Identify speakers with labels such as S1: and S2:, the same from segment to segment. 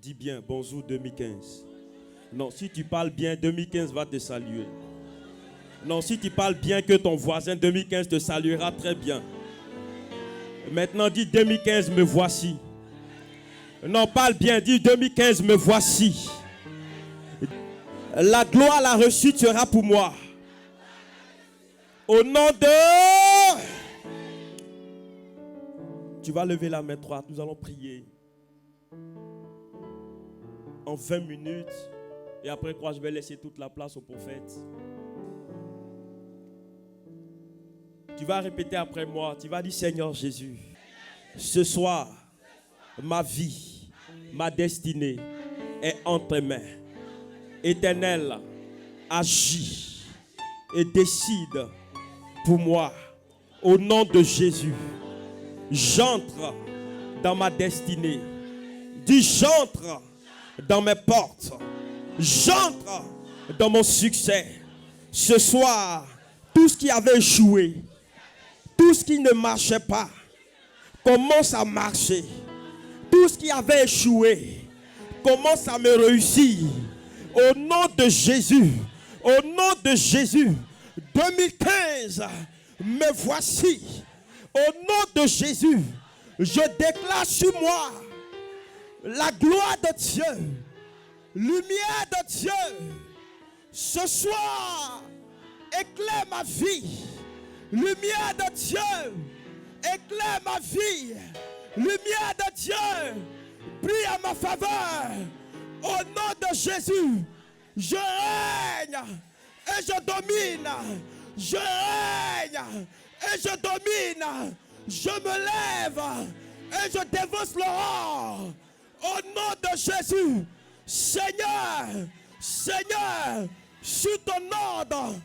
S1: Dis bien, bonjour 2015. Non, si tu parles bien, 2015 va te saluer. Non, si tu parles bien que ton voisin, 2015 te saluera très bien. Maintenant, dis 2015, me voici. Non, parle bien, dis 2015, me voici. La gloire, la réussite sera pour moi. Au nom de... Tu vas lever la main droite, nous allons prier. En 20 minutes. Et après quoi, je vais laisser toute la place au prophète. Tu vas répéter après moi. Tu vas dire, Seigneur Jésus, ce soir, ma vie, ma destinée est entre tes mains. Éternel, agis et décide pour moi. Au nom de Jésus, j'entre dans ma destinée. Dis, j'entre dans mes portes. J'entre dans mon succès. Ce soir, tout ce qui avait échoué, tout ce qui ne marchait pas, commence à marcher. Tout ce qui avait échoué, commence à me réussir. Au nom de Jésus, au nom de Jésus, 2015, me voici. Au nom de Jésus, je déclare sur moi la gloire de Dieu, lumière de Dieu. Ce soir, éclaire ma vie. Lumière de Dieu, éclaire ma vie. Lumière de Dieu, brille à ma faveur. Au nom de Jésus, je règne et je domine. Je règne et je domine. Je me lève et je dévance l'aurore. Au nom de Jésus, Seigneur, Seigneur, sur ton ordre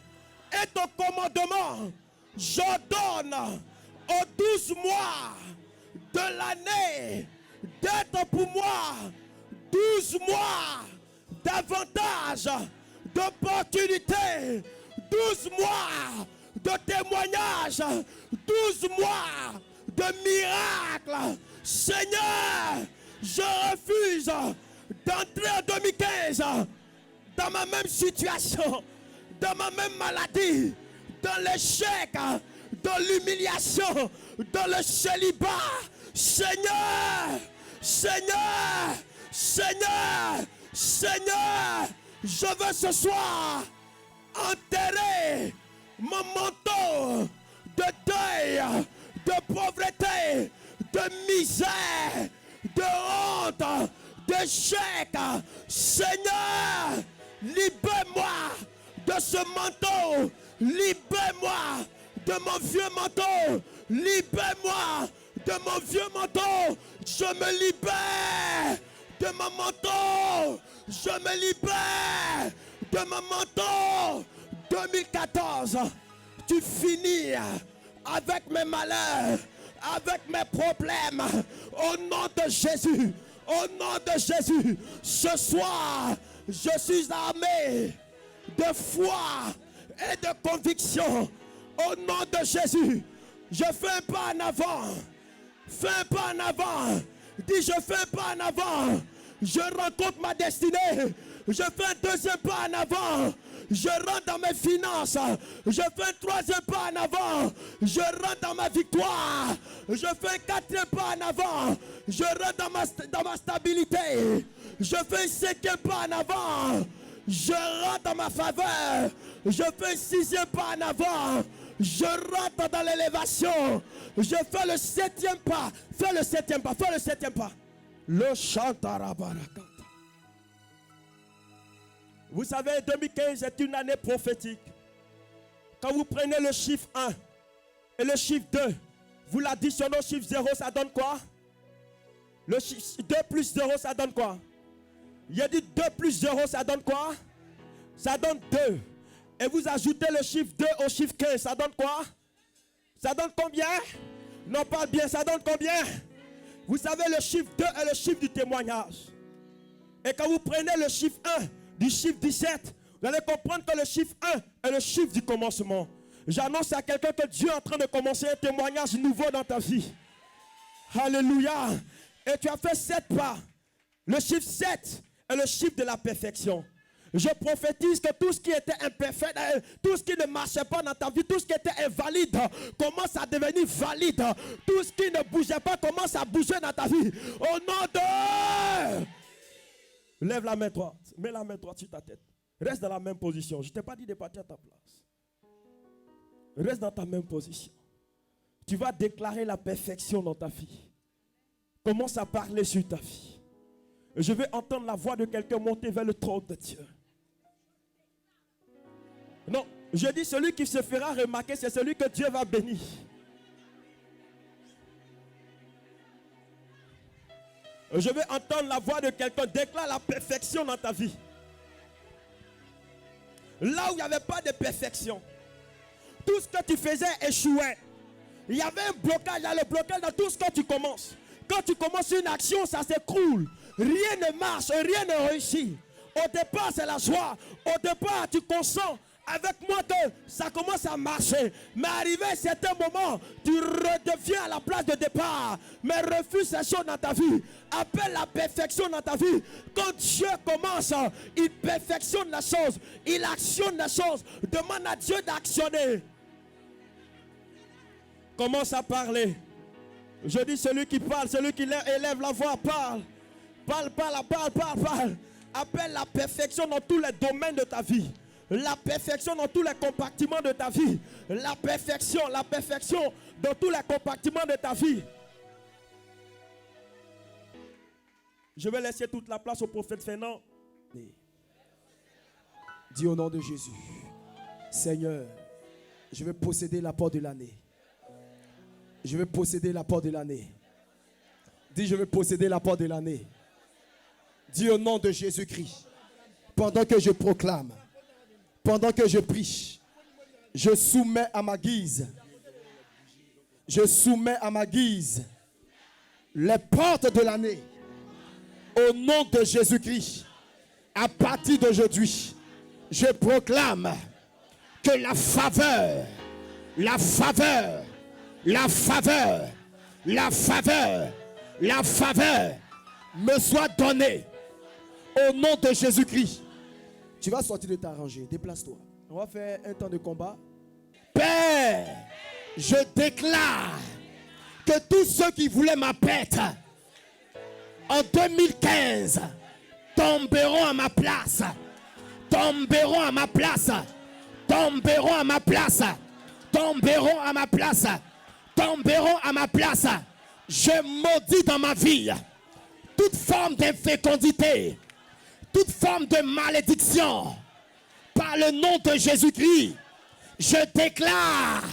S1: et ton commandement, j'ordonne aux 12 mois de l'année d'être pour moi 12 mois d'avantage, d'opportunité, 12 mois de témoignage, 12 mois de miracles. Seigneur, je refuse d'entrer en 2015 dans ma même situation, dans ma même maladie, dans l'échec, dans l'humiliation, dans le célibat. Seigneur, Seigneur, Seigneur, Seigneur, je veux ce soir enterrer mon manteau de deuil, de pauvreté, de misère, de honte, d'échec. Seigneur, libère-moi de ce manteau. Libère-moi de mon vieux manteau. Libère-moi de mon vieux manteau. Je me libère de mon manteau. Je me libère de mon manteau. 2014, tu finis avec mes malheurs, avec mes problèmes. Au nom de Jésus, au nom de Jésus, ce soir, je suis armé de foi et de conviction. Au nom de Jésus, je fais un pas en avant. Fais un pas en avant. Dis, je fais un pas en avant. Je rencontre ma destinée. Je fais un deuxième pas en avant. Je rentre dans mes finances. Je fais un troisième pas en avant. Je rentre dans ma victoire. Je fais un quatrième pas en avant. Je rentre dans ma stabilité. Je fais un cinquième pas en avant. Je rentre dans ma faveur. Je fais un sixième pas en avant. Je rentre dans l'élévation. Je fais le septième pas. Fais le septième pas. Fais le septième pas. Le chantarabarakata. Vous savez, 2015 est une année prophétique. Quand vous prenez le chiffre 1 et le chiffre 2, vous l'additionnez au chiffre 0, ça donne quoi? Le chiffre 2 plus 0, ça donne quoi? Il a dit 2 plus 0, ça donne quoi? Ça donne 2. Et vous ajoutez le chiffre 2 au chiffre 15, ça donne quoi? Ça donne combien? Non, pas bien, ça donne combien? Vous savez, le chiffre 2 est le chiffre du témoignage. Et quand vous prenez le chiffre 1 du chiffre 17, vous allez comprendre que le chiffre 1 est le chiffre du commencement. J'annonce à quelqu'un que Dieu est en train de commencer un témoignage nouveau dans ta vie. Alléluia. Et tu as fait 7 pas. Le chiffre 7 est le chiffre de la perfection. Je prophétise que tout ce qui était imparfait, tout ce qui ne marchait pas dans ta vie, tout ce qui était invalide commence à devenir valide. Tout ce qui ne bougeait pas commence à bouger dans ta vie. Au nom de... Lève la main droite. Mets la main droite sur ta tête. Reste dans la même position. Je ne t'ai pas dit de partir à ta place. Reste dans ta même position. Tu vas déclarer la perfection dans ta vie. Commence à parler sur ta vie. Je vais entendre la voix de quelqu'un monter vers le trône de Dieu. Non, je dis celui qui se fera remarquer, c'est celui que Dieu va bénir. Je vais entendre la voix de quelqu'un. Déclare la perfection dans ta vie. Là où il n'y avait pas de perfection, tout ce que tu faisais échouait. Il y avait un blocage, il y a le blocage dans tout ce que tu commences. Quand tu commences une action, ça s'écroule. Rien ne marche, rien ne réussit. Au départ, c'est la joie. Au départ, tu consens avec moi que ça commence à marcher. Mais arrivé à un certain moment, tu redeviens à la place de départ. Mais refuse ces choses dans ta vie. Appelle la perfection dans ta vie. Quand Dieu commence, il perfectionne la chose. Il actionne la chose. Demande à Dieu d'actionner. Commence à parler. Je dis celui qui parle, celui qui élève la voix, parle. Parle. Appelle la perfection dans tous les domaines de ta vie. La perfection dans tous les compartiments de ta vie. La perfection dans tous les compartiments de ta vie. Je vais laisser toute la place au prophète Fernand.
S2: Dis au nom de Jésus, Seigneur, je vais posséder l'apport de l'année. Je vais posséder l'apport de l'année. Dis, je vais posséder l'apport de l'année. Dis au nom de Jésus-Christ, pendant que je proclame, pendant que je prie, je soumets à ma guise. Je soumets à ma guise les portes de l'année. Au nom de Jésus-Christ, à partir d'aujourd'hui, je proclame que la faveur me soit donnée. Au nom de Jésus-Christ. Tu vas sortir de ta rangée. Déplace-toi. On va faire un temps de combat. Père, je déclare que tous ceux qui voulaient ma pète en 2015 tomberont à ma place. Tomberont à ma place. Tomberont à ma place. Tomberont à ma place. Tomberont à ma place. Je maudis dans ma vie toute forme d'infécondité, toute forme de malédiction. Par le nom de Jésus-Christ, je déclare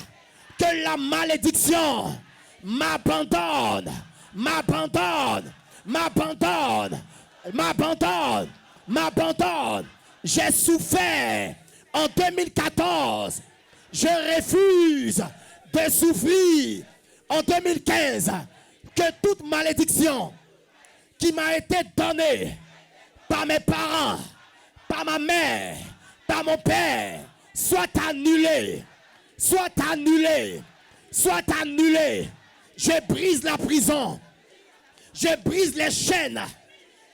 S2: que la malédiction m'abandonne, m'abandonne, m'abandonne, m'abandonne, m'abandonne. J'ai souffert en 2014. Je refuse de souffrir en 2015. Que toute malédiction qui m'a été donnée par mes parents, par ma mère, par mon père, soit annulée, soit annulée, soit annulée. Je brise la prison, je brise les chaînes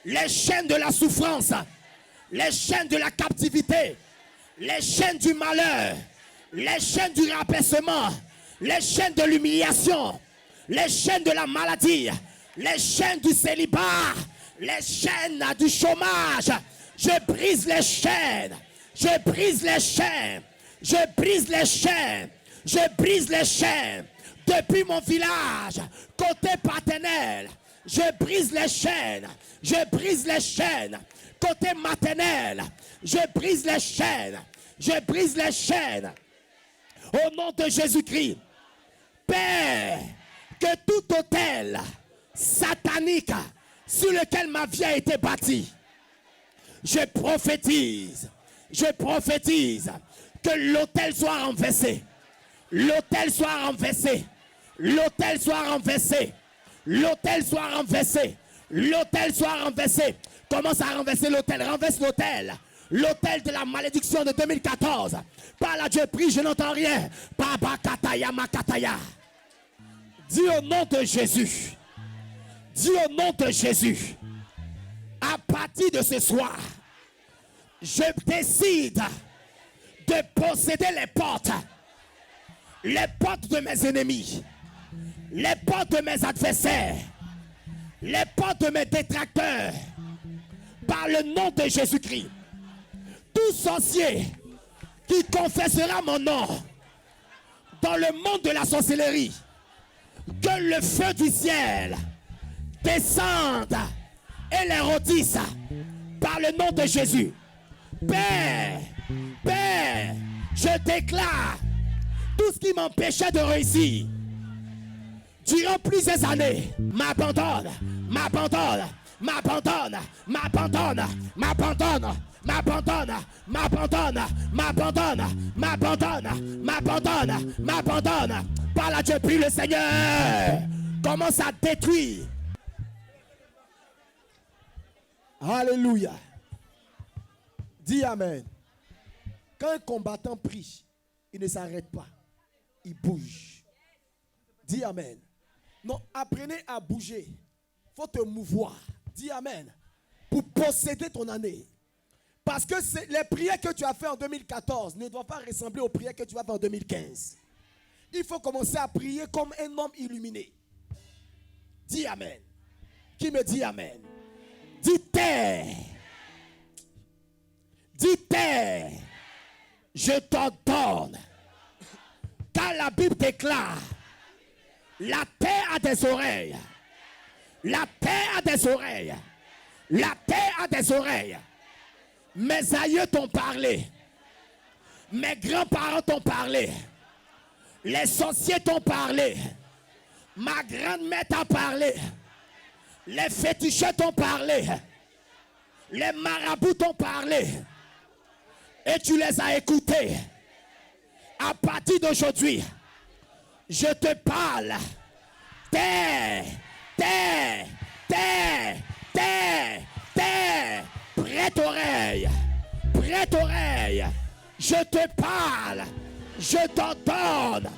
S2: de la souffrance, les chaînes de la captivité, les chaînes du malheur, les chaînes du rabaissement, les chaînes de l'humiliation, les chaînes de la maladie, les chaînes du célibat, les chaînes du chômage. Je brise les chaînes, je brise les chaînes, je brise les chaînes, je brise les chaînes. Depuis mon village, côté paternel, je brise les chaînes, je brise les chaînes. Côté maternel, je brise les chaînes, je brise les chaînes. Au nom de Jésus-Christ, Père, que tout autel satanique sur lequel ma vie a été bâtie, je prophétise que l'autel soit renversé, l'autel soit renversé, l'autel soit renversé, l'autel soit renversé, l'autel soit renversé. Commence à renverser l'autel, renverse l'autel. L'autel de la malédiction de 2014. Par là, Dieu prie, je n'entends rien. Baba Kataya Makataya. Dis au nom de Jésus. Dis au nom de Jésus À partir de ce soir, je décide de posséder les portes de mes ennemis, les portes de mes adversaires, les portes de mes détracteurs, par le nom de Jésus-Christ. Tout sorcier qui confessera mon nom dans le monde de la sorcellerie, que le feu du ciel descende et les rôtisse par le nom de Jésus. Père, Père, je déclare tout ce qui m'empêchait de réussir durant plusieurs années m'abandonne, m'abandonne, m'abandonne, m'abandonne, m'abandonne, m'abandonne, m'abandonne, m'abandonne, m'abandonne, m'abandonne, m'abandonne. Parle à Dieu, prie le Seigneur. Commence à détruire. Alléluia. Dis Amen. Quand un combattant prie, il ne s'arrête pas. Il bouge. Dis Amen. Non, apprenez à bouger. Il faut te mouvoir. Dis Amen. Pour posséder ton année. Parce que les prières que tu as fait en 2014 ne doivent pas ressembler aux prières que tu vas faire en 2015. Il faut commencer à prier comme un homme illuminé. Dis Amen. Qui me dit Amen? Dis terre. Dis terre. Je t'ordonne. Car la Bible déclare, la terre a des oreilles. La terre a des oreilles. La terre a des oreilles. Mes aïeux t'ont parlé. Mes grands-parents t'ont parlé. Les sorciers t'ont parlé. Ma grand-mère t'a parlé. Les féticheurs t'ont parlé. Les marabouts t'ont parlé. Et tu les as écoutés. À partir d'aujourd'hui, je te parle. Terre, terre, terre, terre, terre. Prête oreille. Prête oreille. Je te parle. Je t'ordonne.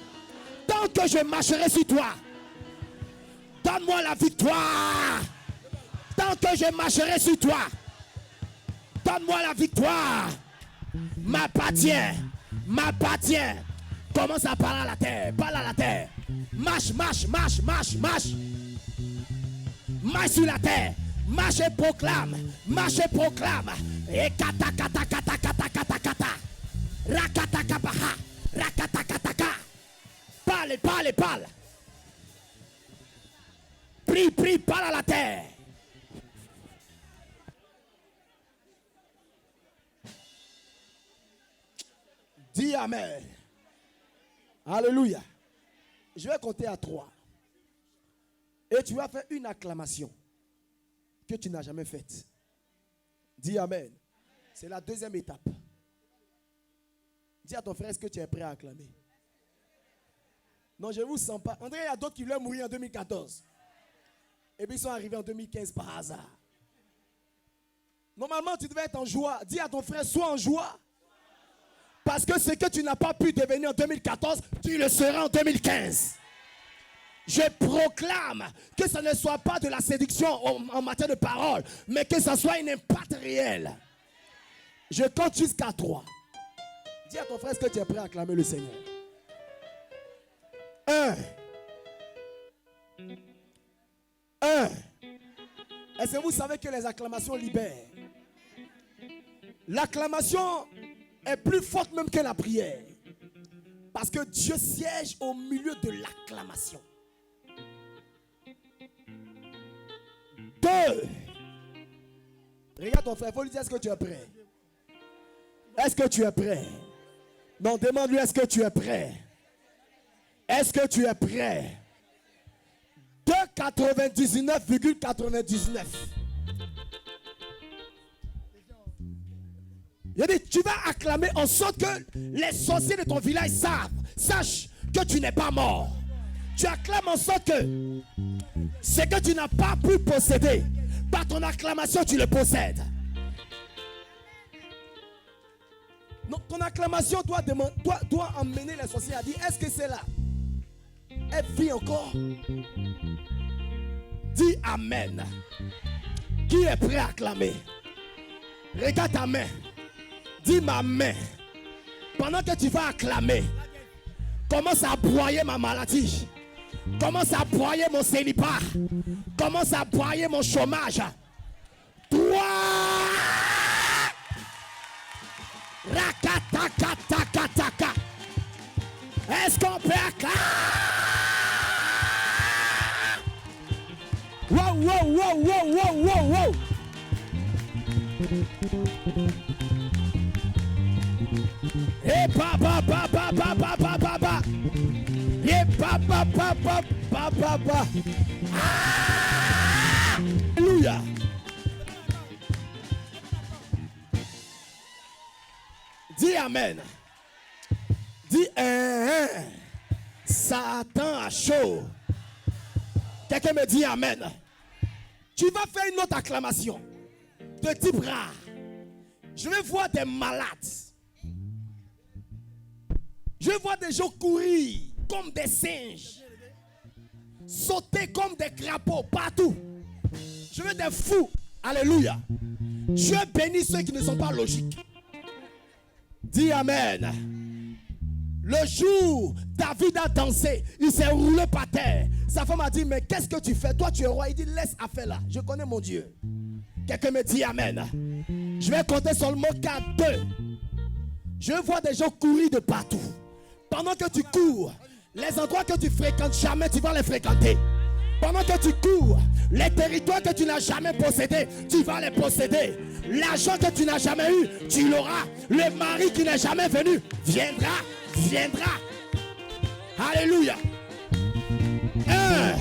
S2: Tant que je marcherai sur toi, donne-moi la victoire. Tant que je marcherai sur toi, donne-moi la victoire. M'appartient. M'appartient. Commence à parler à la terre. Parle à la terre. Marche, marche, marche, marche, marche. Marche sur la terre. Marche et proclame. Marche et proclame. Et kata kata kata kata kata kata. Rakata kabaha. Rakata kata ka. Parle, parle, parle. Prie, prie, parle à la terre. Dis Amen. Alléluia. Je vais compter à 3. Et tu vas faire une acclamation que tu n'as jamais faite. Dis Amen. C'est la deuxième étape. Dis à ton frère, est-ce que tu es prêt à acclamer? Non, je ne vous sens pas. André, il y a d'autres qui voulaient mourir en 2014. Et puis ils sont arrivés en 2015 par hasard. Normalement, tu devais être en joie. Dis à ton frère, sois en joie. Parce que ce que tu n'as pas pu devenir en 2014, tu le seras en 2015. Je proclame que ce ne soit pas de la séduction en matière de parole, mais que ce soit un impact réel. Je compte jusqu'à 3. Dis à ton frère, est-ce que tu es prêt à acclamer le Seigneur? 1. Est-ce que vous savez que les acclamations libèrent? L'acclamation est plus forte même que la prière. Parce que Dieu siège au milieu de l'acclamation. 2. Regarde ton frère, il faut lui dire, est-ce que tu es prêt? Est-ce que tu es prêt? Non, demande-lui, est-ce que tu es prêt? Est-ce que tu es prêt? 2,99,99. Il dit, tu vas acclamer en sorte que les sorciers de ton village sachent que tu n'es pas mort. Tu acclames en sorte que ce que tu n'as pas pu posséder, par ton acclamation, tu le possèdes. Non, ton acclamation doit emmener les sorciers à dire, est-ce que c'est là? Elle vit encore. Dis Amen. Qui est prêt à acclamer? Regarde ta main. Dis ma main. Pendant que tu vas acclamer, commence à broyer ma maladie. Commence à broyer mon célibat. Commence à broyer mon chômage. Toi. Rakatakatakataka. Est-ce qu'on peut acclamer? Wow, wow, wow, wow, wow, wow, wow. Et papa, papa, papa, papa, papa. Et papa, papa, papa, papa. Alléluia. Dis amen. Dis Satan a chaud. Quelqu'un me dit amen. Tu vas faire une autre acclamation de type rare. Je vais voir des malades. Je vais voir des gens courir comme des singes, sauter comme des crapauds partout. Je veux des fous. Alléluia. Dieu bénit ceux qui ne sont pas logiques. Dis amen. Le jour, David a dansé, il s'est roulé par terre. Sa femme a dit, mais qu'est-ce que tu fais? Toi, tu es roi. Il dit, laisse affaire là. Je connais mon Dieu. Quelqu'un me dit amen. Je vais compter seulement 4, 2. Je vois des gens courir de partout. Pendant que tu cours, les endroits que tu fréquentes jamais, tu vas les fréquenter. Pendant que tu cours, les territoires que tu n'as jamais possédés, tu vas les posséder. L'argent que tu n'as jamais eu, tu l'auras. Le mari qui n'est jamais venu, viendra. Alléluia. 1.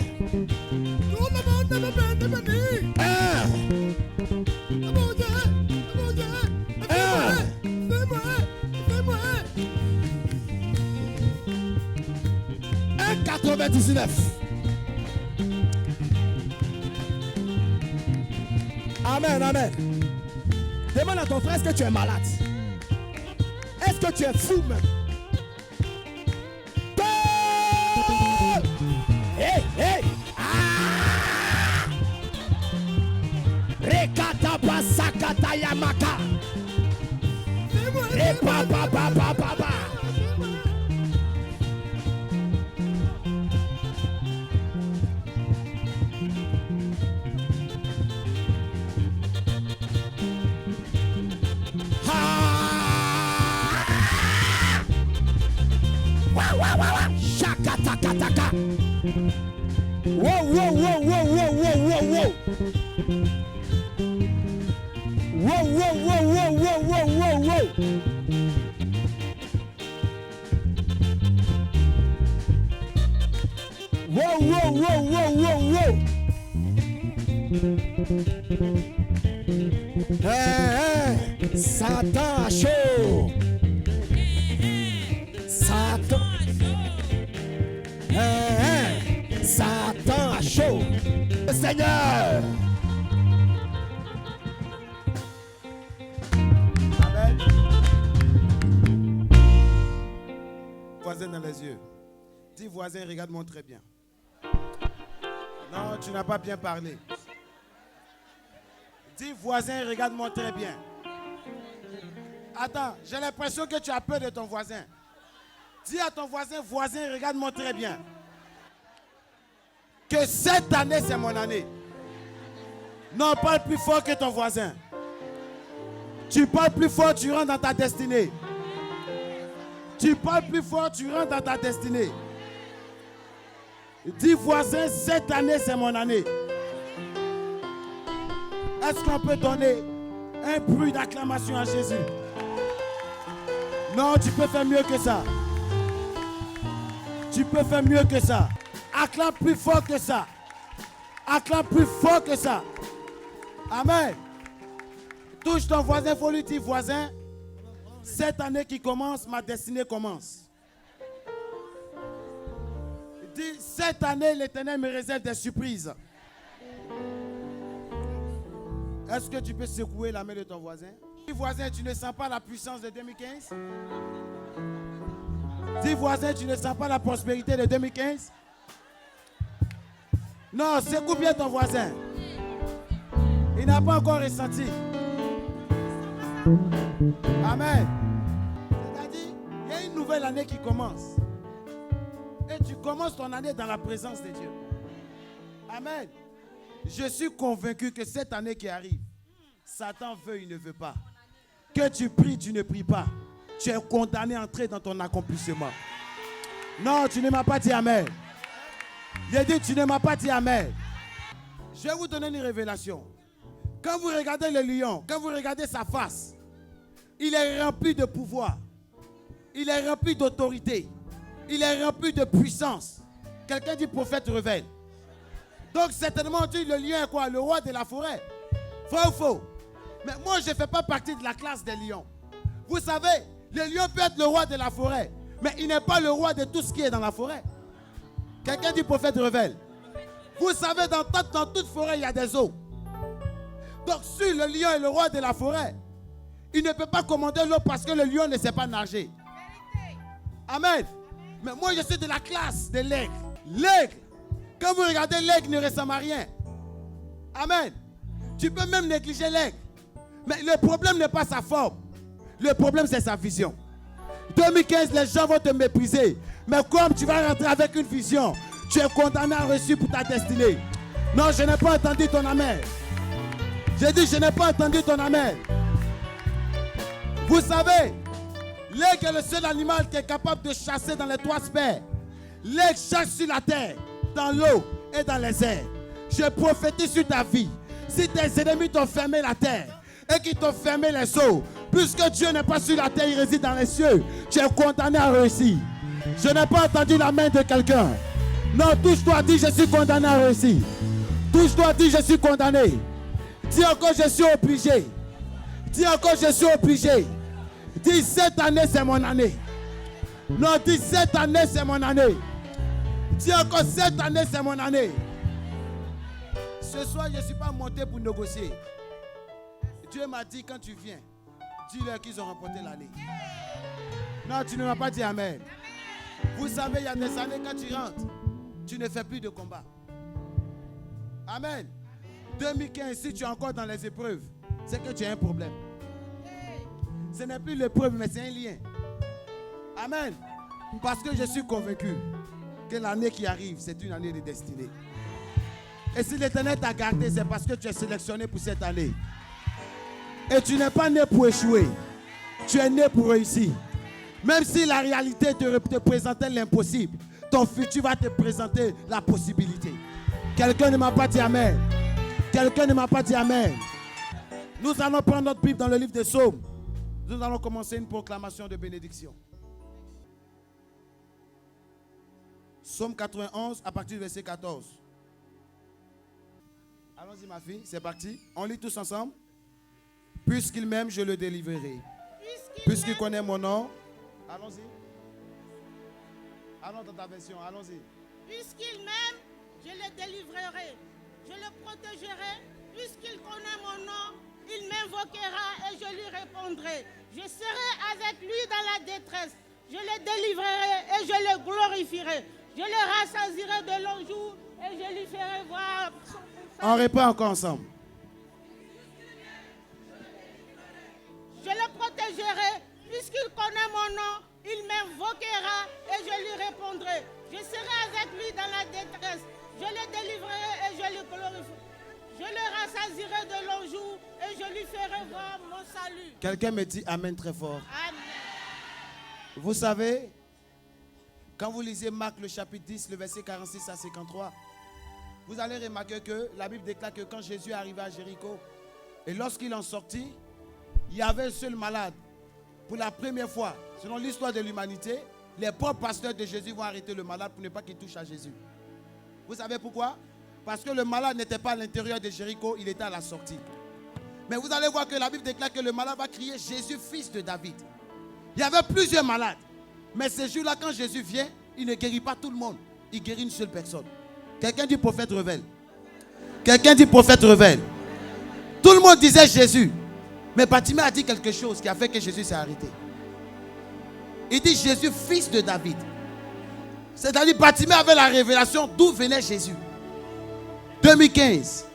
S2: 1,99. Amen, amen. Demande à ton frère, est-ce que tu es malade? Est-ce que tu es fou même? Hey, hey! Ah! Rekata basakata yamaka. Et papa, papa, papa. Shakatakataka. Wow, wow, wow, wow, wow, wow, wow, wow. Wow, wow, wow, wow, wow, wow, wow, wow. Wow, wow, wow, wow, wow, wow. Satan a chaud. Satan. Satan a chaud. Le Seigneur.
S3: Amen. Voisin dans les yeux. Dis voisin, regarde-moi très bien. Non, tu n'as pas bien parlé. Dis voisin, regarde-moi très bien. Attends, j'ai l'impression que tu as peur de ton voisin. Dis à ton voisin, voisin, regarde-moi très bien. Que cette année, c'est mon année. Non, parle plus fort que ton voisin. Tu parles plus fort, tu rentres dans ta destinée. Tu parles plus fort, tu rentres dans ta destinée. Dis voisin, cette année, c'est mon année. Est-ce qu'on peut donner un bruit d'acclamation à Jésus? Non, tu peux faire mieux que ça. Tu peux faire mieux que ça. Acclame plus fort que ça. Acclame plus fort que ça. Amen. Touche ton voisin, il faut lui dire, voisin, cette année qui commence, ma destinée commence. Dis, cette année, l'Éternel me réserve des surprises. Est-ce que tu peux secouer la main de ton voisin? Dis, voisin, tu ne sens pas la puissance de 2015? Dis, voisin, tu ne sens pas la prospérité de 2015? Non, secoue bien ton voisin. Il Il n'a pas encore ressenti. Amen. C'est-à-dire, il y a une nouvelle année qui commence. Et tu commences ton année dans la présence de Dieu. Amen. Je suis convaincu que cette année qui arrive, Satan veut, il ne veut pas. Que tu pries, tu ne pries pas. Tu es condamné à entrer dans ton accomplissement. Non, tu ne m'as pas dit amen. J'ai dit, tu ne m'as pas dit amen. Je vais vous donner une révélation. Quand vous regardez le lion, quand vous regardez sa face, il est rempli de pouvoir. Il est rempli d'autorité. Il est rempli de puissance. Quelqu'un dit prophète révèle. Donc certainement on dit le lion est quoi? Le roi de la forêt. Faux ou faux? Mais moi je ne fais pas partie de la classe des lions. Vous savez, le lion peut être le roi de la forêt, mais il n'est pas le roi de tout ce qui est dans la forêt. Quelqu'un dit prophète révèle. Vous savez, dans toute forêt, il y a des eaux. Donc si le lion est le roi de la forêt, il ne peut pas commander l'eau parce que le lion ne sait pas nager. Amen. Mais moi je suis de la classe de l'aigle. L'aigle, quand vous regardez l'aigle, ne ressemble à rien. Amen. Tu peux même négliger l'aigle. Mais le problème n'est pas sa forme. Le problème c'est sa vision. 2015, les gens vont te mépriser. Mais comme tu vas rentrer avec une vision, tu es condamné à reçu pour ta destinée. Non, je n'ai pas entendu ton amen. J'ai dit, je n'ai pas entendu ton amen. Vous savez, l'aigle est le seul animal qui est capable de chasser dans les trois sphères. L'aigle chasse sur la terre, dans l'eau et dans les airs. Je prophétise sur ta vie. Si tes ennemis t'ont fermé la terre et qu'ils t'ont fermé les eaux, puisque Dieu n'est pas sur la terre, il réside dans les cieux, tu es condamné à réussir. Je n'ai pas entendu la main de quelqu'un. Non, touche-toi, dis je suis condamné à réussir. Touche-toi, dis je suis condamné. Dis encore je suis obligé. Dis encore je suis obligé. Dis cette année c'est mon année. Non, dis cette année c'est mon année. Dis encore cette année c'est mon année. Ce soir je ne suis pas monté pour négocier. Dieu m'a dit quand tu viens, dis-leur qu'ils ont remporté l'année. Non, tu ne m'as pas dit amen. Vous savez, il y a des années quand tu rentres, tu ne fais plus de combat. Amen. 2015, si tu es encore dans les épreuves, c'est que tu as un problème. Ce n'est plus l'épreuve, mais c'est un lien. Amen. Parce que je suis convaincu que l'année qui arrive, c'est une année de destinée. Et si l'Éternel t'a gardé, c'est parce que tu es sélectionné pour cette année. Et tu n'es pas né pour échouer. Tu es né pour réussir. Même si la réalité te présentait l'impossible, ton futur va te présenter la possibilité. Quelqu'un ne m'a pas dit amen. Quelqu'un ne m'a pas dit amen. Nous allons prendre notre Bible dans le livre des Psaumes. Nous allons commencer une proclamation de bénédiction. Psaume 91 à partir du verset 14. Allons-y ma fille, c'est parti. On lit tous ensemble. Puisqu'il m'aime, je le délivrerai. Puisqu'il connaît mon nom. Allons-y. Allons dans ta version, allons-y.
S4: Puisqu'il m'aime, je le délivrerai. Je le protégerai. Puisqu'il connaît mon nom, il m'invoquera et je lui répondrai. Je serai avec lui dans la détresse. Je le délivrerai et je le glorifierai. Je le rassasierai de longs jours et je lui ferai voir son salut.
S3: On répond encore ensemble.
S4: Je le protégerai. Puisqu'il connaît mon nom, il m'invoquera et je lui répondrai. Je serai avec lui dans la détresse. Je le délivrerai et je le glorifierai. Je le rassasierai de longs jours et je lui ferai voir mon salut.
S3: Quelqu'un me dit amen très fort.
S4: Amen.
S3: Vous savez, quand vous lisez Marc le chapitre 10, le verset 46 à 53, vous allez remarquer que la Bible déclare que quand Jésus est arrivé à Jéricho, et lorsqu'il en sortit, il y avait un seul malade. Pour la première fois, selon l'histoire de l'humanité, les propres pasteurs de Jésus vont arrêter le malade pour ne pas qu'il touche à Jésus. Vous savez pourquoi? Parce que le malade n'était pas à l'intérieur de Jéricho, il était à la sortie. Mais vous allez voir que la Bible déclare que le malade va crier Jésus, fils de David. Il y avait plusieurs malades. Mais ce jour-là, quand Jésus vient, il ne guérit pas tout le monde. Il guérit une seule personne. Quelqu'un dit prophète révèle. Quelqu'un dit prophète révèle. Tout le monde disait Jésus. Mais Bartimée a dit quelque chose qui a fait que Jésus s'est arrêté. Il dit Jésus, fils de David. C'est-à-dire Bartimée avait la révélation d'où venait Jésus. 2015.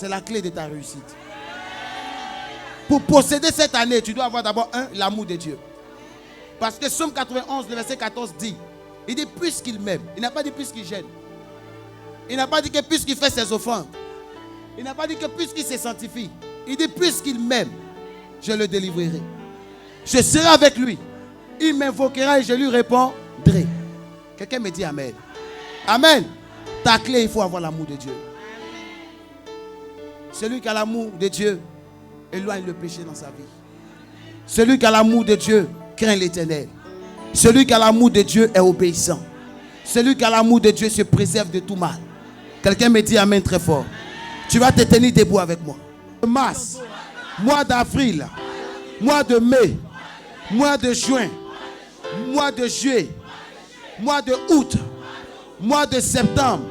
S3: C'est la clé de ta réussite. Pour posséder cette année, tu dois avoir d'abord l'amour de Dieu. Parce que Psaume 91, le verset 14 dit, il dit puisqu'il m'aime. Il n'a pas dit puisqu'il gêne. Il n'a pas dit que puisqu'il fait ses offrandes. Il n'a pas dit que puisqu'il se sanctifie. Il dit puisqu'il m'aime, je le délivrerai. Je serai avec lui. Il m'invoquera et je lui répondrai. Quelqu'un me dit amen. Amen. Ta clé, il faut avoir l'amour de Dieu. Celui qui a l'amour de Dieu éloigne le péché dans sa vie. Celui qui a l'amour de Dieu craint l'Éternel. Celui qui a l'amour de Dieu est obéissant. Celui qui a l'amour de Dieu se préserve de tout mal. Quelqu'un me dit amen très fort. Tu vas te tenir debout avec moi. Mars, mois d'avril, mois de mai, mois de juin, mois de juillet, mois de août, mois de septembre,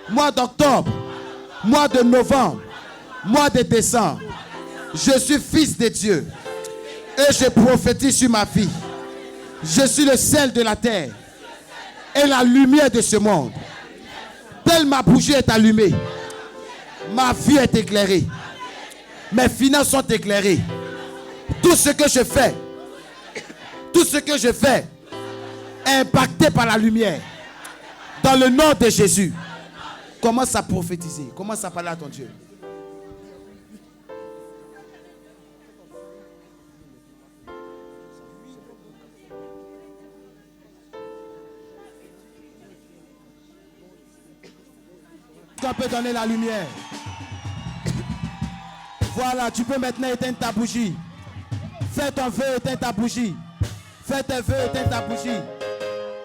S3: mois d'octobre, mois de novembre, mois de décembre. Je suis fils de Dieu et je prophétise sur ma vie. Je suis le sel de la terre et la lumière de ce monde. Telle ma bougie est allumée, ma vie est éclairée, mes finances sont éclairées. Tout ce que je fais est impacté par la lumière. Dans le nom de Jésus, commence à prophétiser, commence à parler à ton Dieu. On peut donner la lumière. Voilà, tu peux maintenant éteindre ta bougie. Fais ton vœu, éteins ta bougie. Fais tes vœux, éteins ta bougie.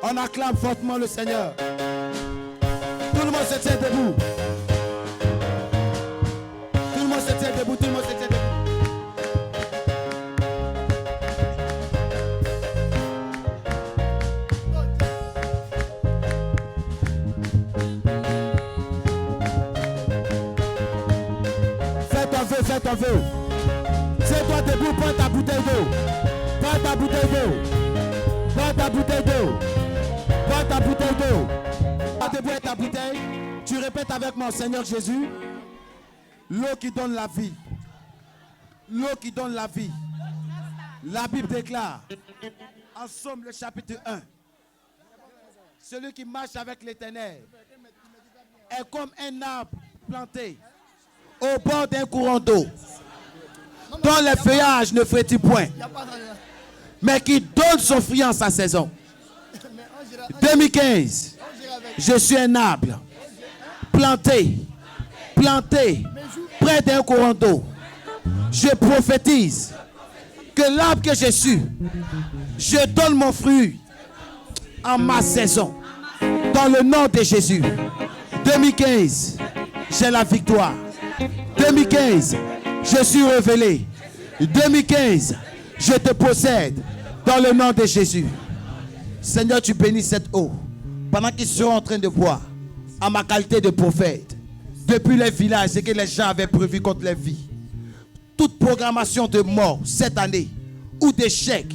S3: On acclame fortement le Seigneur. Tout le monde se tient debout. Tout le monde se tient debout, tout le monde se tient debout. Fais ton vœu. Tiens-toi debout, prends ta bouteille d'eau. Prends ta bouteille d'eau. Prends ta bouteille d'eau. Prends ta bouteille d'eau. Prends debout avec ta bouteille. Tu répètes avec moi, Seigneur Jésus. L'eau qui donne la vie. L'eau qui donne la vie. La Bible déclare, en Somme le chapitre 1, celui qui marche avec l'Éternel est comme un arbre planté au bord d'un courant d'eau, dont les feuillages ne frétillent point, mais qui donne son fruit en sa saison. 2015, je suis un arbre planté près d'un courant d'eau. Je prophétise que l'arbre que je suis, je donne mon fruit en ma saison. Dans le nom de Jésus. 2015, j'ai la victoire. 2015, je suis révélé. 2015, je te possède dans le nom de Jésus. Seigneur, tu bénis cette eau pendant qu'ils seront en train de boire en ma qualité de prophète. Depuis les villages, ce que les gens avaient prévu contre les vies. Toute programmation de mort cette année ou d'échec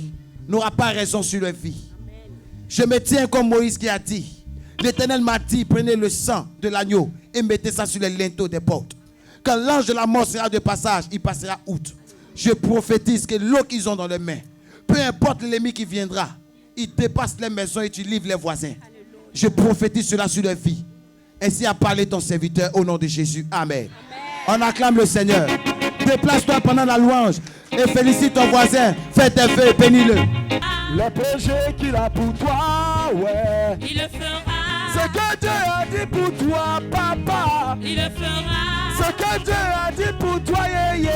S3: n'aura pas raison sur leur vie. Je me tiens comme Moïse qui a dit. L'Éternel m'a dit, prenez le sang de l'agneau et mettez ça sur les linteaux des portes. Quand l'ange de la mort sera de passage, il passera outre. Je prophétise que l'eau qu'ils ont dans les mains, peu importe l'ennemi qui viendra, il dépasse les maisons et tu livres les voisins. Je prophétise cela sur leur vie. Ainsi a parlé ton serviteur au nom de Jésus. Amen. On acclame le Seigneur. Déplace-toi pendant la louange et félicite ton voisin. Fais tes vœux et bénis-le.
S2: Le projet qu'il a pour toi, ouais.
S5: Il le fera.
S2: Ce que Dieu a dit pour toi, papa.
S5: Il le fera.
S2: Ce que Dieu a dit pour toi, yeah, yeah.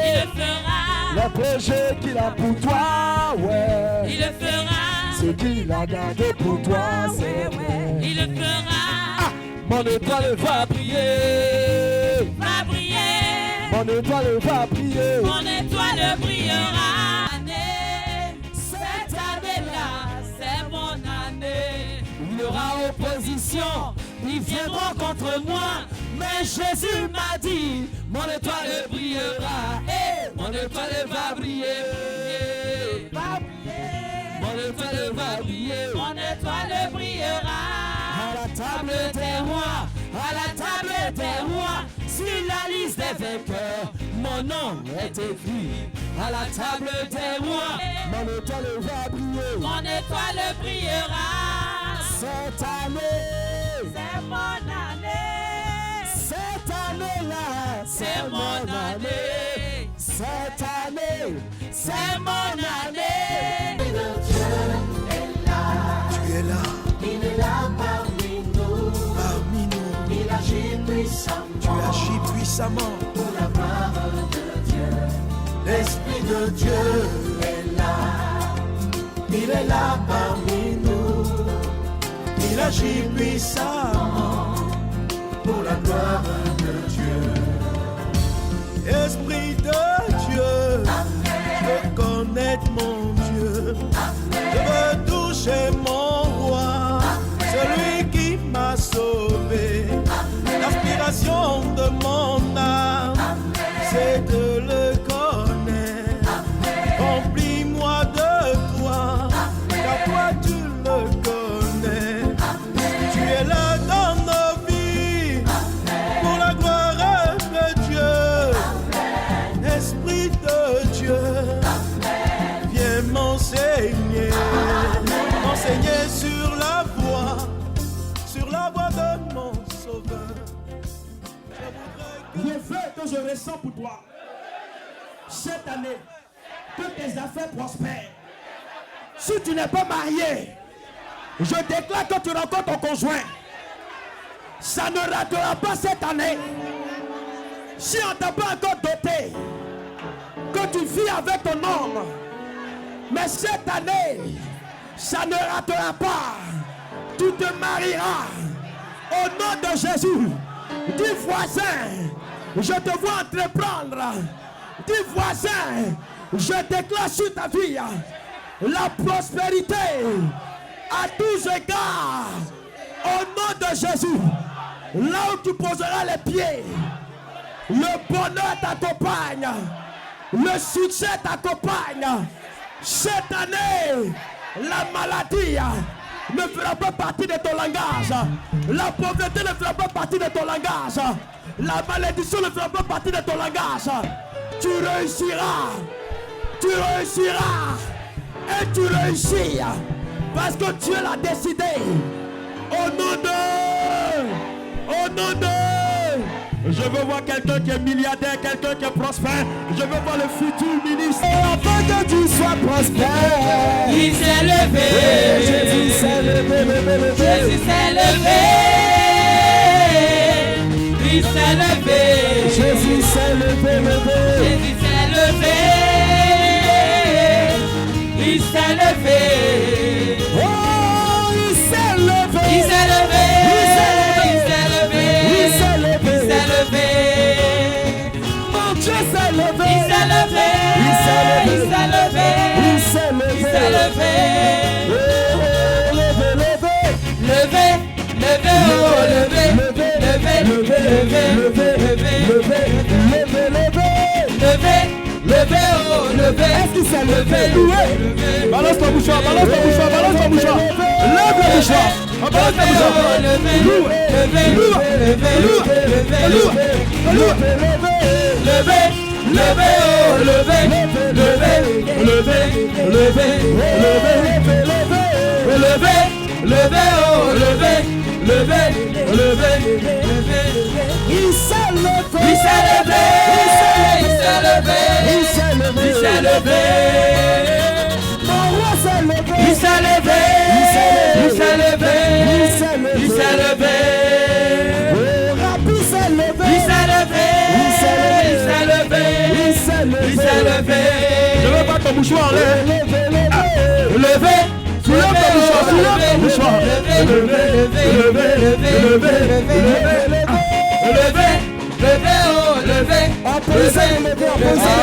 S5: Il le fera.
S2: Le projet qu'il a pour toi, ouais.
S5: Il le fera.
S2: Ce qu'il a gardé pour toi, c'est vrai.
S5: Il le fera.
S2: Mon étoile va briller.
S5: Va briller.
S2: Mon étoile va briller.
S5: Mon étoile brillera. Cette année-là, c'est mon année. Il y aura opposition, ils viendront contre moi. Mais Jésus m'a dit, mon étoile brillera. Mon étoile va briller. Va briller. Mon étoile va briller. Mon étoile brillera. À la table des rois, à la table des rois. Sur la liste des vainqueurs, mon nom est écrit à la table des rois.
S2: Mon étoile va briller.
S5: Mon étoile brillera.
S2: Cette année,
S5: C'est mon année.
S2: cette année-là,
S5: C'est mon année.
S2: cette année,
S5: C'est mon année.
S1: Tu es là.
S6: Il est là parmi nous.
S1: Parmi nous.
S6: Il agit puissamment.
S1: Tu agis puissamment.
S6: Pour la gloire de Dieu. L'Esprit de Dieu est là. Il est là parmi nous.
S1: Il agit puissamment.
S6: Pour la gloire de Dieu.
S1: Esprit de Dieu, je veux connaître mon Dieu. Je veux toucher mon roi, celui qui m'a sauvé. L'aspiration de mon âme, c'est de le connaître. Remplis-moi de toi, car toi tu le connais. Tu es là dans nos vies, pour la gloire de Dieu. Esprit de Dieu, viens m'enseigner, m'enseigner sur la voie de mon Sauveur.
S2: je veux que je ressens pour toi cette année que tes affaires prospèrent. Si tu n'es pas marié, je déclare que tu rencontres ton conjoint. Ça ne ratera pas cette année. Si on t'a pas encore doté, que tu vis avec ton homme, mais cette année, ça ne ratera pas. Tu te marieras au nom de Jésus. Dis voisin, je te vois entreprendre. Dis voisin, je déclare sur ta vie la prospérité à tous égards. Au nom de Jésus, là où tu poseras les pieds, le bonheur t'accompagne, le succès t'accompagne. Cette année, la maladie ne fera pas partie de ton langage. La pauvreté ne fera pas partie de ton langage. La malédiction ne fera pas partie de ton langage. Tu réussiras. Tu réussiras. Et tu réussis. Parce que Dieu l'a décidé. Au nom de... Je veux voir quelqu'un qui est milliardaire, quelqu'un qui est prospère. Je veux voir le futur ministre. Et afin que tu sois prospère,
S5: Il s'est levé.
S2: Jésus s'est levé,
S5: Jésus s'est levé. Il s'est levé.
S2: Jésus s'est levé,
S5: Jésus s'est levé. Il s'est levé.
S2: Oh, il s'est levé.
S5: Il s'est levé. Il s'est levé. Il s'est levé. Il s'est levé.
S2: Mon Dieu s'est levé.
S5: Il s'est levé.
S2: Il s'est levé.
S5: Il s'est levé.
S2: Il s'est levé.
S5: Il s'est levé.
S2: Oh, levé, levé.
S5: Levé, levé, oh, levé, levé, levé, levé, levé, levé, levé, levé, oh, levé.
S2: Est-ce qu'il s'est levé? Loué. Balance ton mouchoir, balance ton mouchoir, balance ton mouchoir. Lève le mouchoir. Balance ton mouchoir.
S5: Levé,
S2: Loué.
S5: levé,
S2: Loué.
S5: levé,
S2: Loué.
S5: levé,
S2: Loué. Loué.
S5: levé, levé, oh, levé, levé, levé, levé, levé, levé, oh, levé, levé, levé, levé.
S2: Il s'est levé.
S5: Il s'est levé. Il s'est levé.
S2: Il s'est levé.
S5: Il s'est levé.
S2: Mon roi s'est levé.
S5: Il s'est levé. Il s'est levé. Il s'est levé.
S2: Oh, Rabbi s'est levé.
S5: Il s'est levé. Il s'est levé.
S2: Il s'est levé.
S5: Il s'est levé.
S2: Je veux pas ton mouchoir en l'air.
S5: Levé.
S2: Soulève ton mouchoir. Soulève ton mouchoir.
S5: Levé, levé, levé, levé, levé, levé, levé, oh, levé.
S2: Opposez, levé, opposez,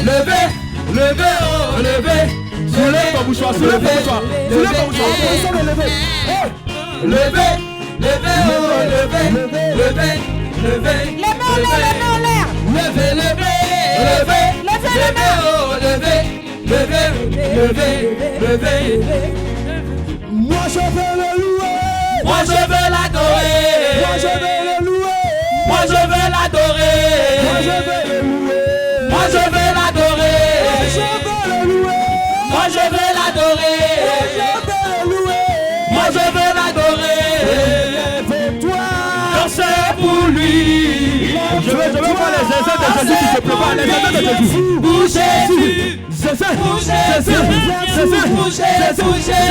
S5: Levé, levé, oh, levé.
S2: soulève ton mouchoir, soulève ton mouchoir. Soulève ton mouchoir. Opposez, levé.
S5: Levé, levé, oh, levé, levé, levé.
S4: Les mains en l'air, les mains en l'air.
S5: Levé, levé, levé,
S4: Levez les
S5: levé,
S4: mains.
S5: oh, levé, levé, levé, levé.
S2: Moi je veux le louer.
S5: Moi je veux l'adorer.
S2: Moi je je vais le louer.
S5: Moi je vais l'adorer.
S2: Je vais le louer.
S5: Moi je vais l'adorer.
S2: Je vais le louer.
S5: Moi je vais l'adorer.
S2: Lève-toi.
S5: Dansez pour lui.
S2: Je veux voir les essais de Jésus qui se préparent. Les essais de Jésus.
S5: Pour Jésus.
S2: Jésus.
S5: Pour Jésus. Pour Jésus. Pour Jésus. Pour Jésus.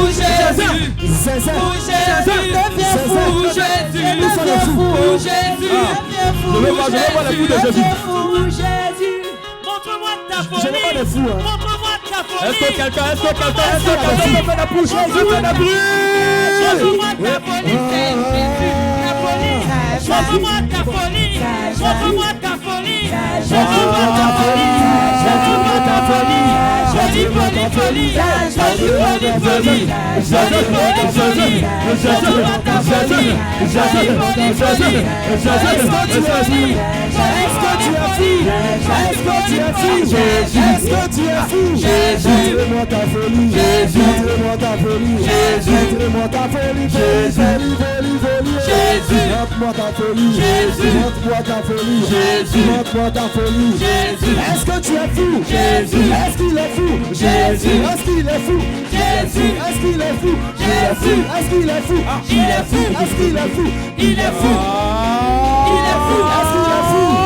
S5: Pour Jésus. Pour Jésus. Pour Jésus.
S2: Je veux voir les fous de Jésus.
S5: Montre-moi ta
S2: Je veux pas
S5: folie.
S2: les fous.
S5: Montre-moi ta folie.
S2: Est-ce que quelqu'un fait la bouche? Je fais la bruit.
S5: Montre-moi ta folie, c'est Jésus, ta folie. Montre-moi ta folie. Montre-moi ta folie. Montre-moi ta folie. Montre-moi ta folie. Jolie folie, folie. Jolie folie, folie. Jolie folie, folie. Montre-moi ta folie. Jolie folie, folie. Jolie folie, folie.
S2: Est-ce que tu es fou? Est-ce que tu es fou? Est-ce que tu es fou? Montre-moi ta folie. Montre-moi ta folie. Montre-moi ta folie. Folie, folie, folie. Montre-moi ta folie. Montre-moi ta folie. Montre-moi ta folie. Est-ce que tu es fou? Est-ce qu'il est fou? Est-ce qu'il est fou? Est-ce qu'il est fou? Est-ce qu'il est fou?
S5: Il est fou.
S2: Est-ce qu'il est fou?
S5: Il est fou. Il est fou.
S2: Est-ce qu'il est fou?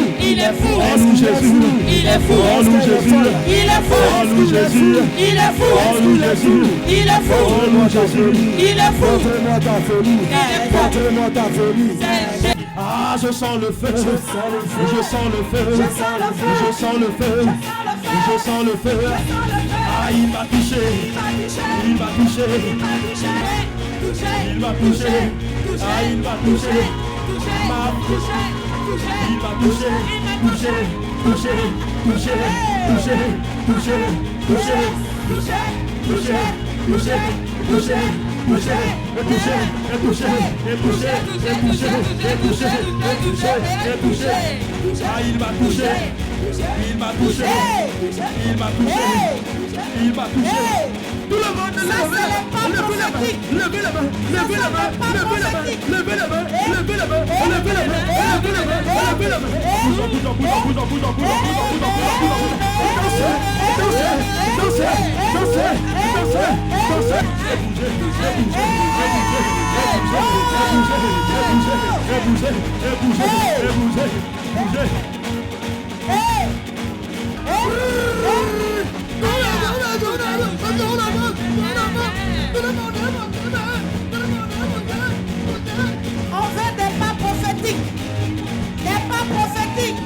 S5: Il est fou.
S2: Est-ce qu'il est fou?
S5: Il est fou.
S2: Est-ce qu'il est fou?
S5: Il est fou. Il est fou. Il est fou. Il est fou. Il est fou. Il est fou. Il est fou.
S2: Montre-moi ta folie. Montre-moi ta folie.
S1: Ah, je sens le feu. Je sens le feu. Je sens le feu. Je sens le feu. Je sens le feu. Ah, il m'a touché. Il m'a touché. Il m'a touché. Ah, il m'a touché. Il m'a touché. Touché. Touché. Touché. Touché. Touché. Touché. Touché. Touché. Touché. Ah, il m'a touché. Il m'a touché. Il m'a touché. Il m'a touché. Tout le monde levez la main. Levez la main. Levez la main. Levez la main. Levez la main. Levez la main. Levez la main. Levez la main. Levez la main. Levez la main.
S4: On fait des pas prophétiques. Des pas prophétiques.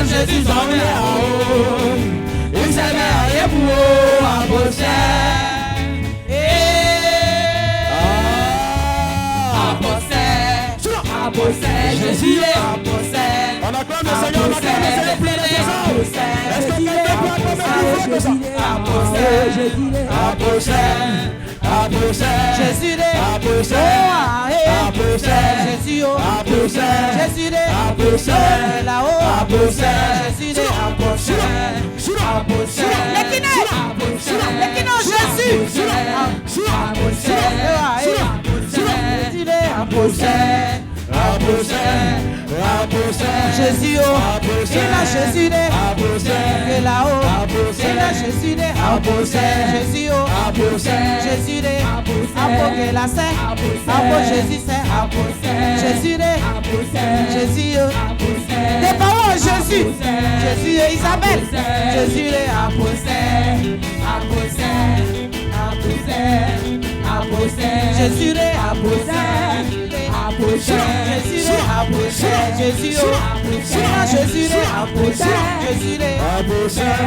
S5: Jésus s'en met à haut, il s'est mis à pour à bosser. À bosser, Jésus est à bosser.
S2: On acclame le Seigneur, on acclame le Seigneur pour les responsables. Est-ce que quelqu'un peut acclamer plus fort que ça?
S5: À bosser, à bosser, Jésus est à bosser, à bosser, Jésus à bosser, Jésus est à bosser, là-haut à bosser, Jésus est à bosser, à bosser, les Jésus, à bosser, Jésus est à bosser. Jésus, il a Jésus, et là-haut, il a Jésus, Jésus, Jésus, apôtre la saint, apôtre Jésus, Jésus, Jésus, des parents Jésus, Jésus et Isabelle, Jésus est apôtre, Jésus est apôtre. Jésus est apôtre, Jésus est apôtre,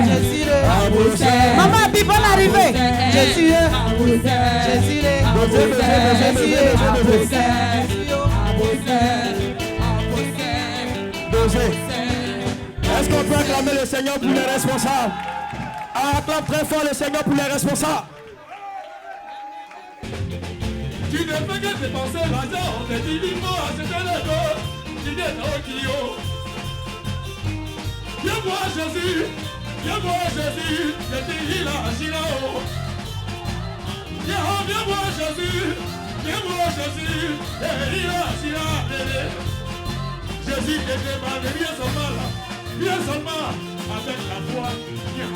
S5: Jésus est apôtre. Maman, puis bonne arrivée. Jésus est apôtre, Jésus est apôtre, Jésus est apôtre.
S2: Est-ce qu'on peut acclamer le Seigneur pour les responsables? Acclame très fort le Seigneur pour les responsables.
S7: Tu ne fais que dépenser l'argent, mais tu dis moi, c'est un ego, tu n'es pas au kilo. Viens-moi Jésus, je dis il a Gilao. Viens-moi Jésus, et il a Gilao. Jésus est demandé, viens seulement, avec la foi, viens.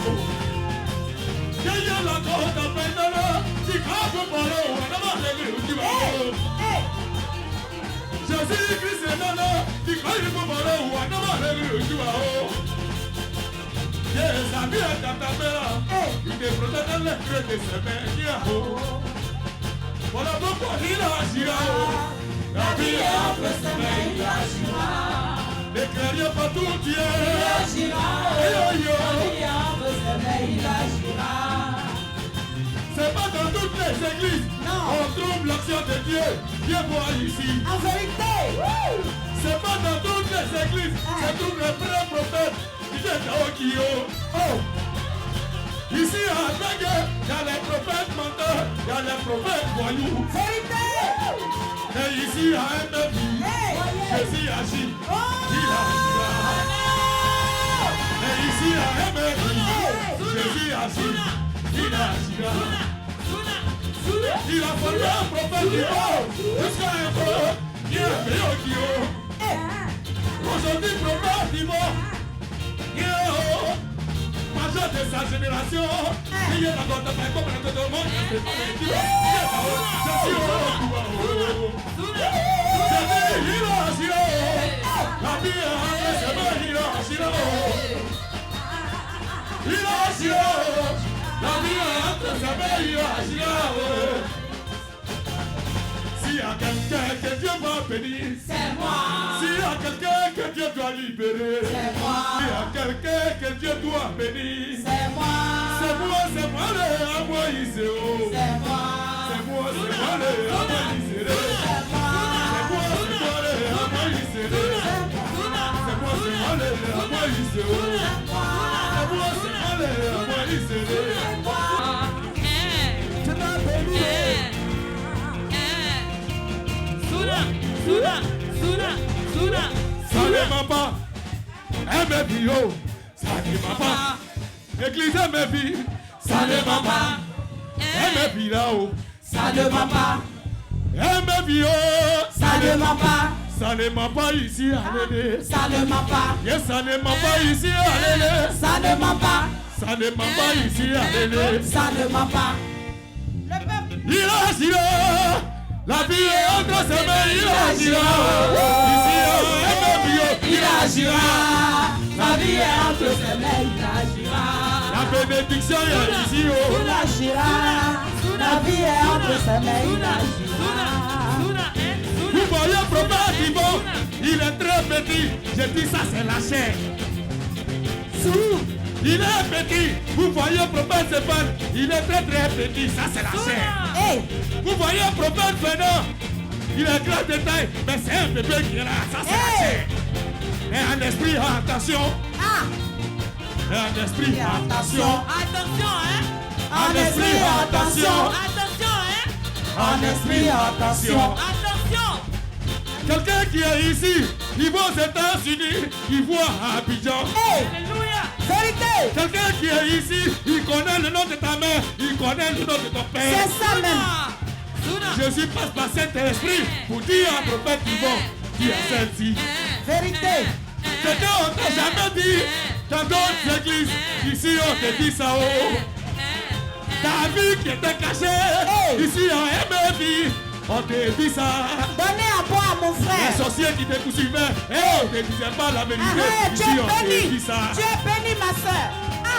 S7: Viens la côte à peine, tu capes pour Jésus-Christ est là, tu crois pour Yes, ami à ta caméra, il est protégé dans les creux de ses mains. Voilà pourquoi il agira. La vie est entre ses mains, il agira. Déclarez partout Dieu, il agira. La vie est entre ses mains, il agira. C'est pas dans toutes les églises on trouve l'action de Dieu. Viens voir ici. En vérité, c'est pas dans toutes les églises se trouve le vrai prophète. Il est dans Okio. Oh! Ici à Attaque, il y a les prophètes menteurs, il y a les prophètes voyous. Vérité! Et ici à MFI, Jésus agit. Il agira. Et ici à MFI, Jésus agit. Il agira. Il a fallu un prophète du mort jusqu'à un peu qui est meilleur qui aujourd'hui, prophète du mort, majeur de sa génération, il est dans notre pays comme le tout le monde, c'est pas les dieux, je suis au il a agiré, la vie est entre ses mains, il a agiré, la vie est entre ses mains, il a agiré. S'il y a quelqu'un que Dieu va bénir, c'est moi. S'il y a quelqu'un que Dieu doit libérer, c'est moi. S'il y a quelqu'un que Dieu doit bénir, c'est moi. C'est moi, c'est moi, le Moïse. C'est moi. C'est moi, c'est moi, le Moïse. C'est moi. C'est moi, c'est moi, le Moïse. C'est moi, c'est moi, le Moïse. C'est moi, c'est moi, le Moïse. Ça ne m'a pas. MFI, ça ne m'a pas. Église MFI, ça ne m'a pas. MFI là-haut,
S5: ça ne m'a pas.
S7: MFI,
S5: ça ne m'a pas.
S7: Ça ne m'a pas ici, allez.
S5: Ça ne m'a pas.
S7: Yes, ça ne m'a pas ici, allez.
S5: Ça ne m'a pas.
S7: Ça ne m'a pas ici, allez.
S5: Ça ne m'a pas.
S7: Il agira. La vie est entre ses mains, il agira. Ici, MFI,
S5: il agira. La vie est entre ses mains, il agira.
S7: La bénédiction est ici,
S5: il agira. La vie est entre ses mains, il agira.
S7: Vous voyez le prophète Yvon, il est très petit. J'ai dit ça c'est la chair. Il est petit. Vous voyez le prophète Stéphane, il est très petit. Ça c'est la chair. Vous voyez le prophète Fernand, il est grand détail, mais c'est un bébé qui est là. Ça c'est la chair. Et en esprit, attention. Et en esprit, attention.
S5: Attention, hein.
S7: En esprit, attention.
S5: Attention, hein.
S7: En esprit, attention.
S5: Attention.
S7: Quelqu'un qui est ici, il voit aux États-Unis, il voit à Abidjan.
S5: Alléluia.
S8: Vérité.
S7: Quelqu'un qui est ici, il connaît le nom de ta mère, il connaît le nom de ton père.
S8: C'est ça même.
S7: Jésus passe par Saint-Esprit pour dire à prophète Yvon, qui est saint-ci.
S8: Vérité.
S7: Quelqu'un on t'a jamais dit, dans d'autres églises, ici on te dit ça. Ta vie qui était cachée, ici en MFI, on te dit ça.
S8: Donnez à boire à mon
S7: Les
S8: frère.
S7: sorciers qui te poursuivaient, on ne disait pas la vérité.
S8: Arrête, tu
S7: Ici
S8: es
S7: on te
S8: béni.
S7: dit ça.
S8: Tu es béni, ma soeur.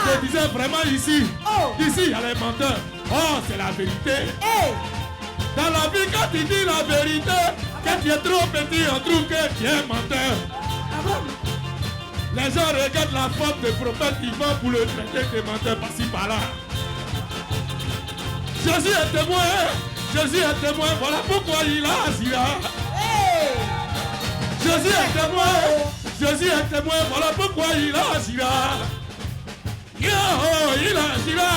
S7: Je disais vraiment ici,
S8: Oh.
S7: ici il y a les menteurs. Oh, c'est la vérité. Dans la vie, quand tu dis la vérité, quand tu es trop petit, on trouve que tu es menteur. Les gens regardent la forme de prophète Yvon pour le traiter de menteur par-ci par-là. Jésus est témoin, Jésus est témoin, voilà pourquoi il a Azira. Jésus est témoin, Jésus est témoin, voilà pourquoi il a Azira. Il a Azira,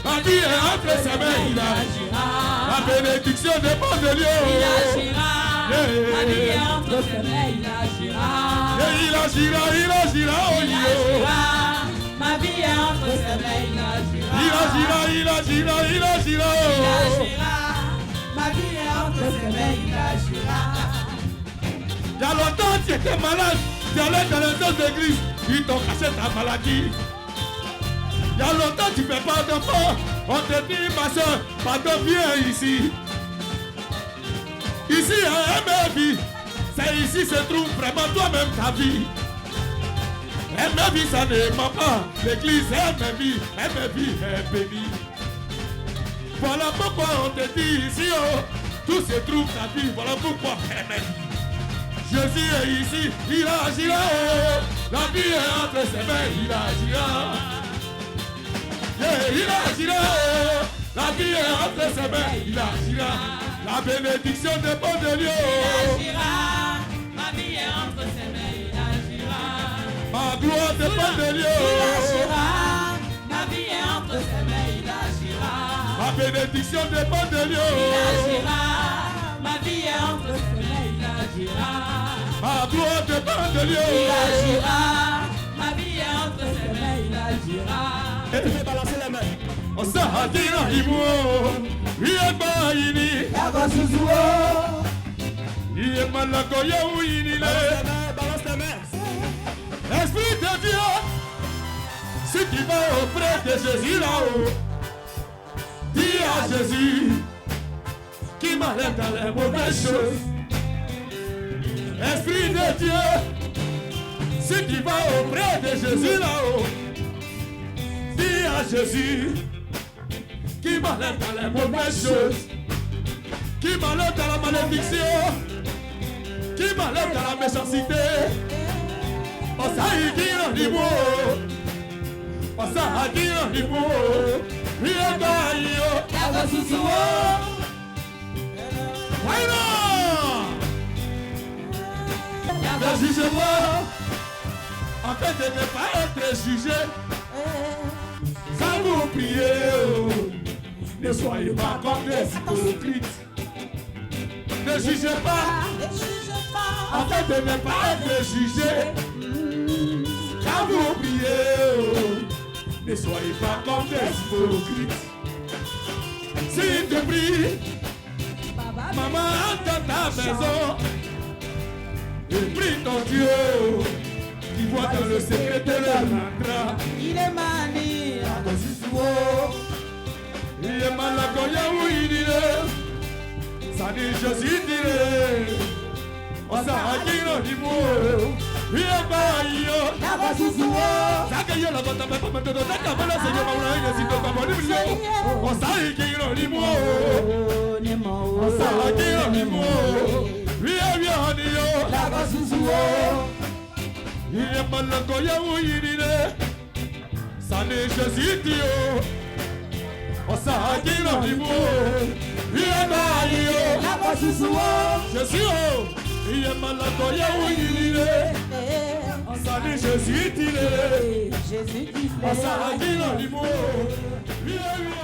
S7: la vie est entre ses mains, il a Azira. La bénédiction dépend de Dieu.
S5: Il agira. Ma vie est entre ses mains, il agira.
S7: Il agira, oh
S5: Il
S7: Dieu.
S5: agira. Ma vie est entre ses mains, il agira.
S7: Il agira.
S5: Il agira. Ma vie est entre ses mains, il agira.
S7: Il y a longtemps tu étais malade, tu allais dans les autres églises, ils t'ont caché ta maladie. Il y a longtemps tu ne fais pas d'enfant, on te dit ma soeur, pardon, viens ici. Ici à MFI, c'est ici se trouve vraiment toi-même ta vie. MFI ça ne ment pas, l'église MFI est bénie. Voilà pourquoi on te dit ici, oh, tout se trouve ta vie, voilà pourquoi MFI. Jésus est ici, il agira, oh, la vie est entre ses mains, il agira. Il agira, oh, la vie est entre ses mains, il agira. La bénédiction dépend de Dieu.
S5: Il agira. Ma vie est entre ses mains, il agira.
S7: Ma gloire dépend de Dieu.
S5: Il agira. Ma vie est entre ses mains, il agira.
S7: Ma bénédiction dépend de Dieu.
S5: Il agira. Ma vie est entre ses mains, il agira.
S7: Ma gloire dépend de Dieu.
S5: Il agira. Ma vie est entre ses mains, il agira.
S2: Et tu peux balancer les mains.
S7: On s'arrêtera, il est baini. Il est malakoya ou il est.
S2: Balance les mains.
S7: Esprit de Dieu, si tu vas auprès de Jésus là-haut, dis à Jésus qui m'enlève dans les mauvaises choses. Esprit de Dieu, si tu vas auprès de Jésus là-haut, dis à Jésus qui m'enlève dans les mauvaises choses, qui m'enlève dans la malédiction, qui m'enlève dans la méchanceté. Osaïdina Libo, Osaïdina Libo, Riagayo,
S5: Yabasusuo.
S7: Waïna. Ne jugez pas, en fait de ne pas être jugé. Quand vous priez, ne soyez pas comme des hypocrites. Ne jugez pas, en fait de ne pas être jugé. Quand vous priez, ne soyez pas comme des hypocrites. S'il te prie, maman entre dans ta maison et prie ton Dieu qui voit dans le secret de l'endroit.
S5: Il est mani.
S7: Il est malakoya ou il est. Ça dit Jésus dit. On s'arrêtera du mot. Il est baillé. Zakayo la bata bata bata bata bata Seigneur ma wala yesi to kamo ni biso. Osai kiro ni mo. Osai kiro ni mo. Yanio,
S6: Lava Zuzuo,
S7: Yamalako Yawirine, Sane Jazitio, Osahagina Libo, Yanio,
S6: Lava Zuzuo,
S7: Jazio, Yamalako Yawirine, Sane Jazitile, Osahagina Libo, Yanio.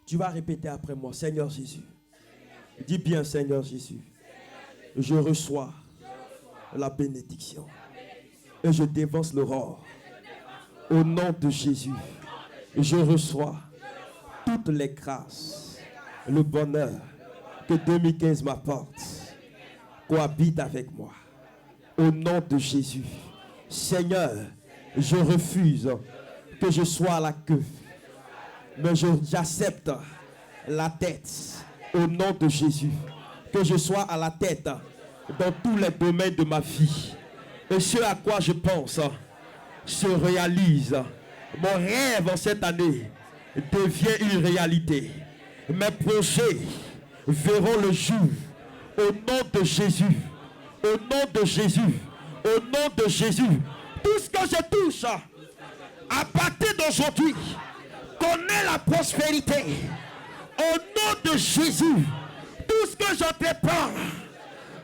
S1: Tu vas répéter après moi, Seigneur Jésus. Dis bien, Seigneur Jésus. Je reçois la bénédiction. Et je dévance l'aurore. Au nom de Jésus, je reçois toutes les grâces, le bonheur que 2015 m'apporte. Cohabite avec moi. Au nom de Jésus. Seigneur, je refuse que je sois à la queue. Mais j'accepte la tête au nom de Jésus. Que je sois à la tête dans tous les domaines de ma vie. Et ce à quoi je pense se réalise. Mon rêve en cette année devient une réalité. Mes projets verront le jour. Au nom de Jésus. Au nom de Jésus. Au nom de Jésus. Tout ce que je touche à partir d'aujourd'hui connaît la prospérité. Au nom de Jésus, tout ce que j'entreprends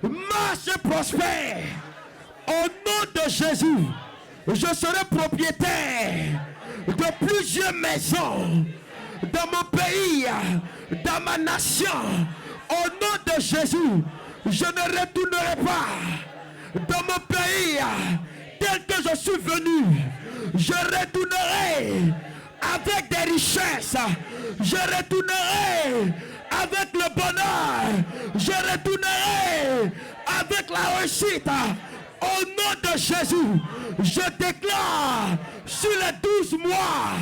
S1: marche et prospère. Au nom de Jésus, je serai propriétaire de plusieurs maisons dans mon pays, dans ma nation. Au nom de Jésus, je ne retournerai pas dans mon pays tel que je suis venu. Je retournerai avec des richesses, je retournerai avec le bonheur, je retournerai avec la réussite. Au nom de Jésus, je déclare sur les 12 mois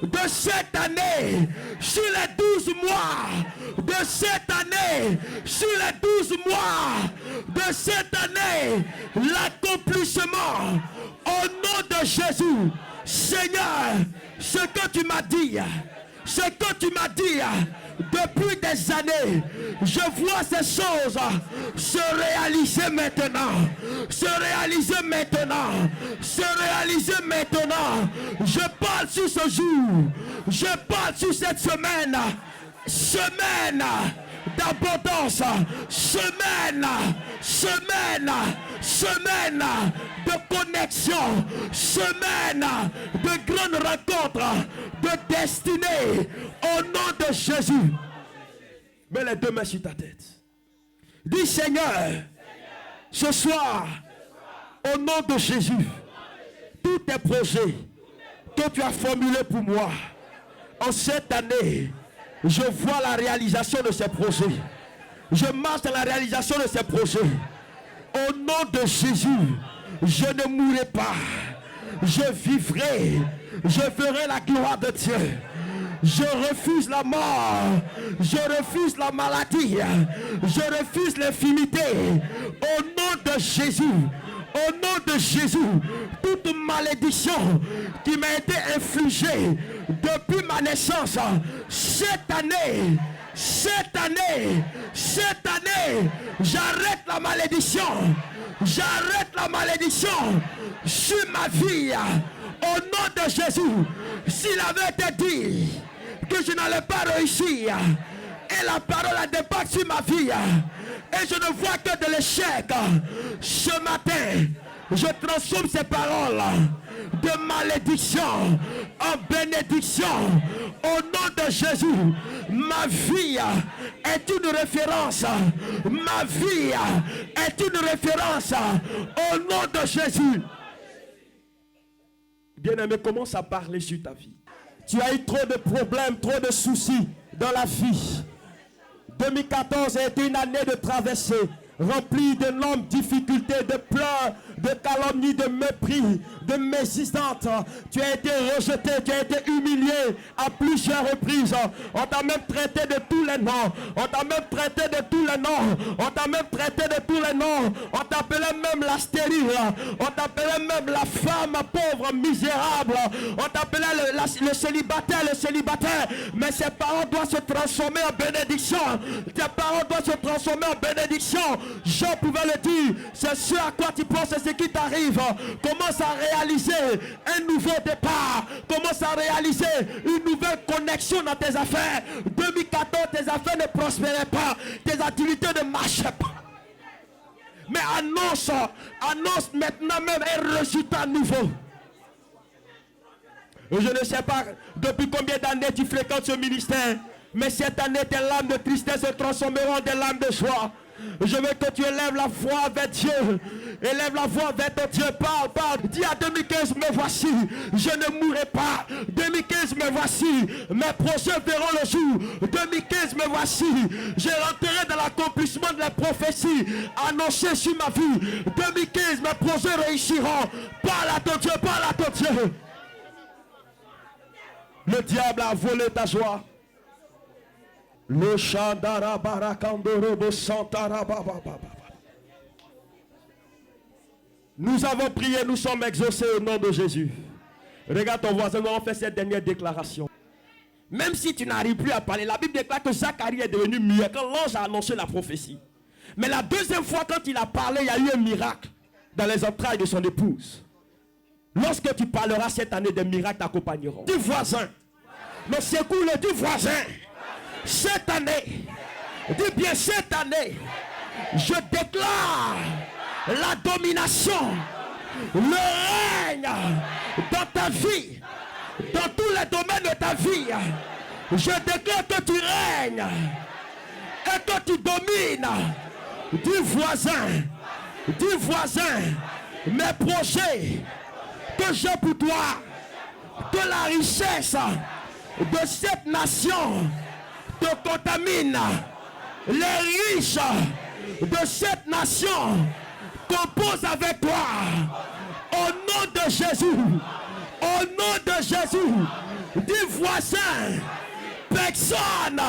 S1: de cette année, sur les 12 mois de cette année, sur les 12 mois de cette année, l'accomplissement au nom de Jésus. Seigneur, ce que tu m'as dit, depuis des années, je vois ces choses se réaliser maintenant, se réaliser maintenant, se réaliser maintenant. Je parle sur ce jour, je parle sur cette semaine, semaine d'abondance, semaine de connexion, semaine de grandes rencontres, de destinée, au nom de Jésus. Mets les deux mains sur ta tête. Dis Seigneur, ce soir, au nom de Jésus, tous tes projets que tu as formulés pour moi, en cette année, je vois la réalisation de ces projets. Je marche dans la réalisation de ces projets. Au nom de Jésus, je ne mourrai pas. Je vivrai. Je verrai la gloire de Dieu. Je refuse la mort. Je refuse la maladie. Je refuse l'infinité. Au nom de Jésus. Au nom de Jésus, toute malédiction qui m'a été infligée depuis ma naissance, cette année, j'arrête la malédiction. J'arrête la malédiction sur ma vie. Au nom de Jésus, s'il avait été dit que je n'allais pas réussir, et la parole a d'impact sur ma vie, et je ne vois que de l'échec, ce matin, je transforme ces paroles de malédiction en bénédiction. Au nom de Jésus, ma vie est une référence. Ma vie est une référence. Au nom de Jésus. Bien-aimé, commence à parler sur ta vie. Tu as eu trop de problèmes, trop de soucis dans la vie. 2014 a été une année de traversée, remplie d'énormes difficultés, de pleurs, de calomnies, de mépris, de mésisantes. Tu as été rejeté, tu as été humilié à plusieurs reprises. On t'a même traité de tous les noms. On t'a même traité de tous les noms. On t'a même traité de tous les noms. On t'appelait même la stérile. On t'appelait même la femme pauvre, misérable. On t'appelait le célibataire, le célibataire. Mais ces paroles doivent se transformer en bénédiction. Tes paroles doivent se transformer en bénédiction. Jean pouvait le dire. C'est ce à quoi tu penses, c'est ce qui t'arrive. Commence à réaliser un nouveau départ. Commence à réaliser une nouvelle connexion dans tes affaires. 2014, tes affaires ne prospéraient pas. Tes activités ne marchaient pas. Mais annonce maintenant même un résultat nouveau. Je ne sais pas depuis combien d'années tu fréquentes ce ministère, mais cette année tes larmes de tristesse se transformeront en des larmes de joie. Je veux que tu élèves la voix vers Dieu. Élève la voix vers ton Dieu. Parle. Dis à 2015, me voici. Je ne mourrai pas. 2015, me voici. Mes projets verront le jour. 2015, me voici. Je rentrerai dans l'accomplissement de la prophétie annoncée sur ma vie. 2015, mes projets réussiront. Parle à ton Dieu, parle à ton Dieu. Le diable a volé ta joie. Le chandara barakandorobo santara baba. Nous avons prié, nous sommes exaucés au nom de Jésus. Regarde ton voisin, nous avons fait cette dernière déclaration. Même si tu n'arrives plus à parler, la Bible déclare que Zacharie est devenu muet quand l'ange a annoncé la prophétie. Mais la deuxième fois, quand il a parlé, il y a eu un miracle dans les entrailles de son épouse. Lorsque tu parleras cette année, des miracles t'accompagneront. Du voisin. Non, secoue-le du voisin. Cette année, dis bien cette année, je déclare la domination, le règne dans ta vie, dans tous les domaines de ta vie. Je déclare que tu règnes et que tu domines. Du voisin, mes projets que j'ai pour toi, que la richesse de cette nation te contamine. Les riches de cette nation composent avec toi. Au nom de Jésus. Au nom de Jésus. Dis voisin. Personne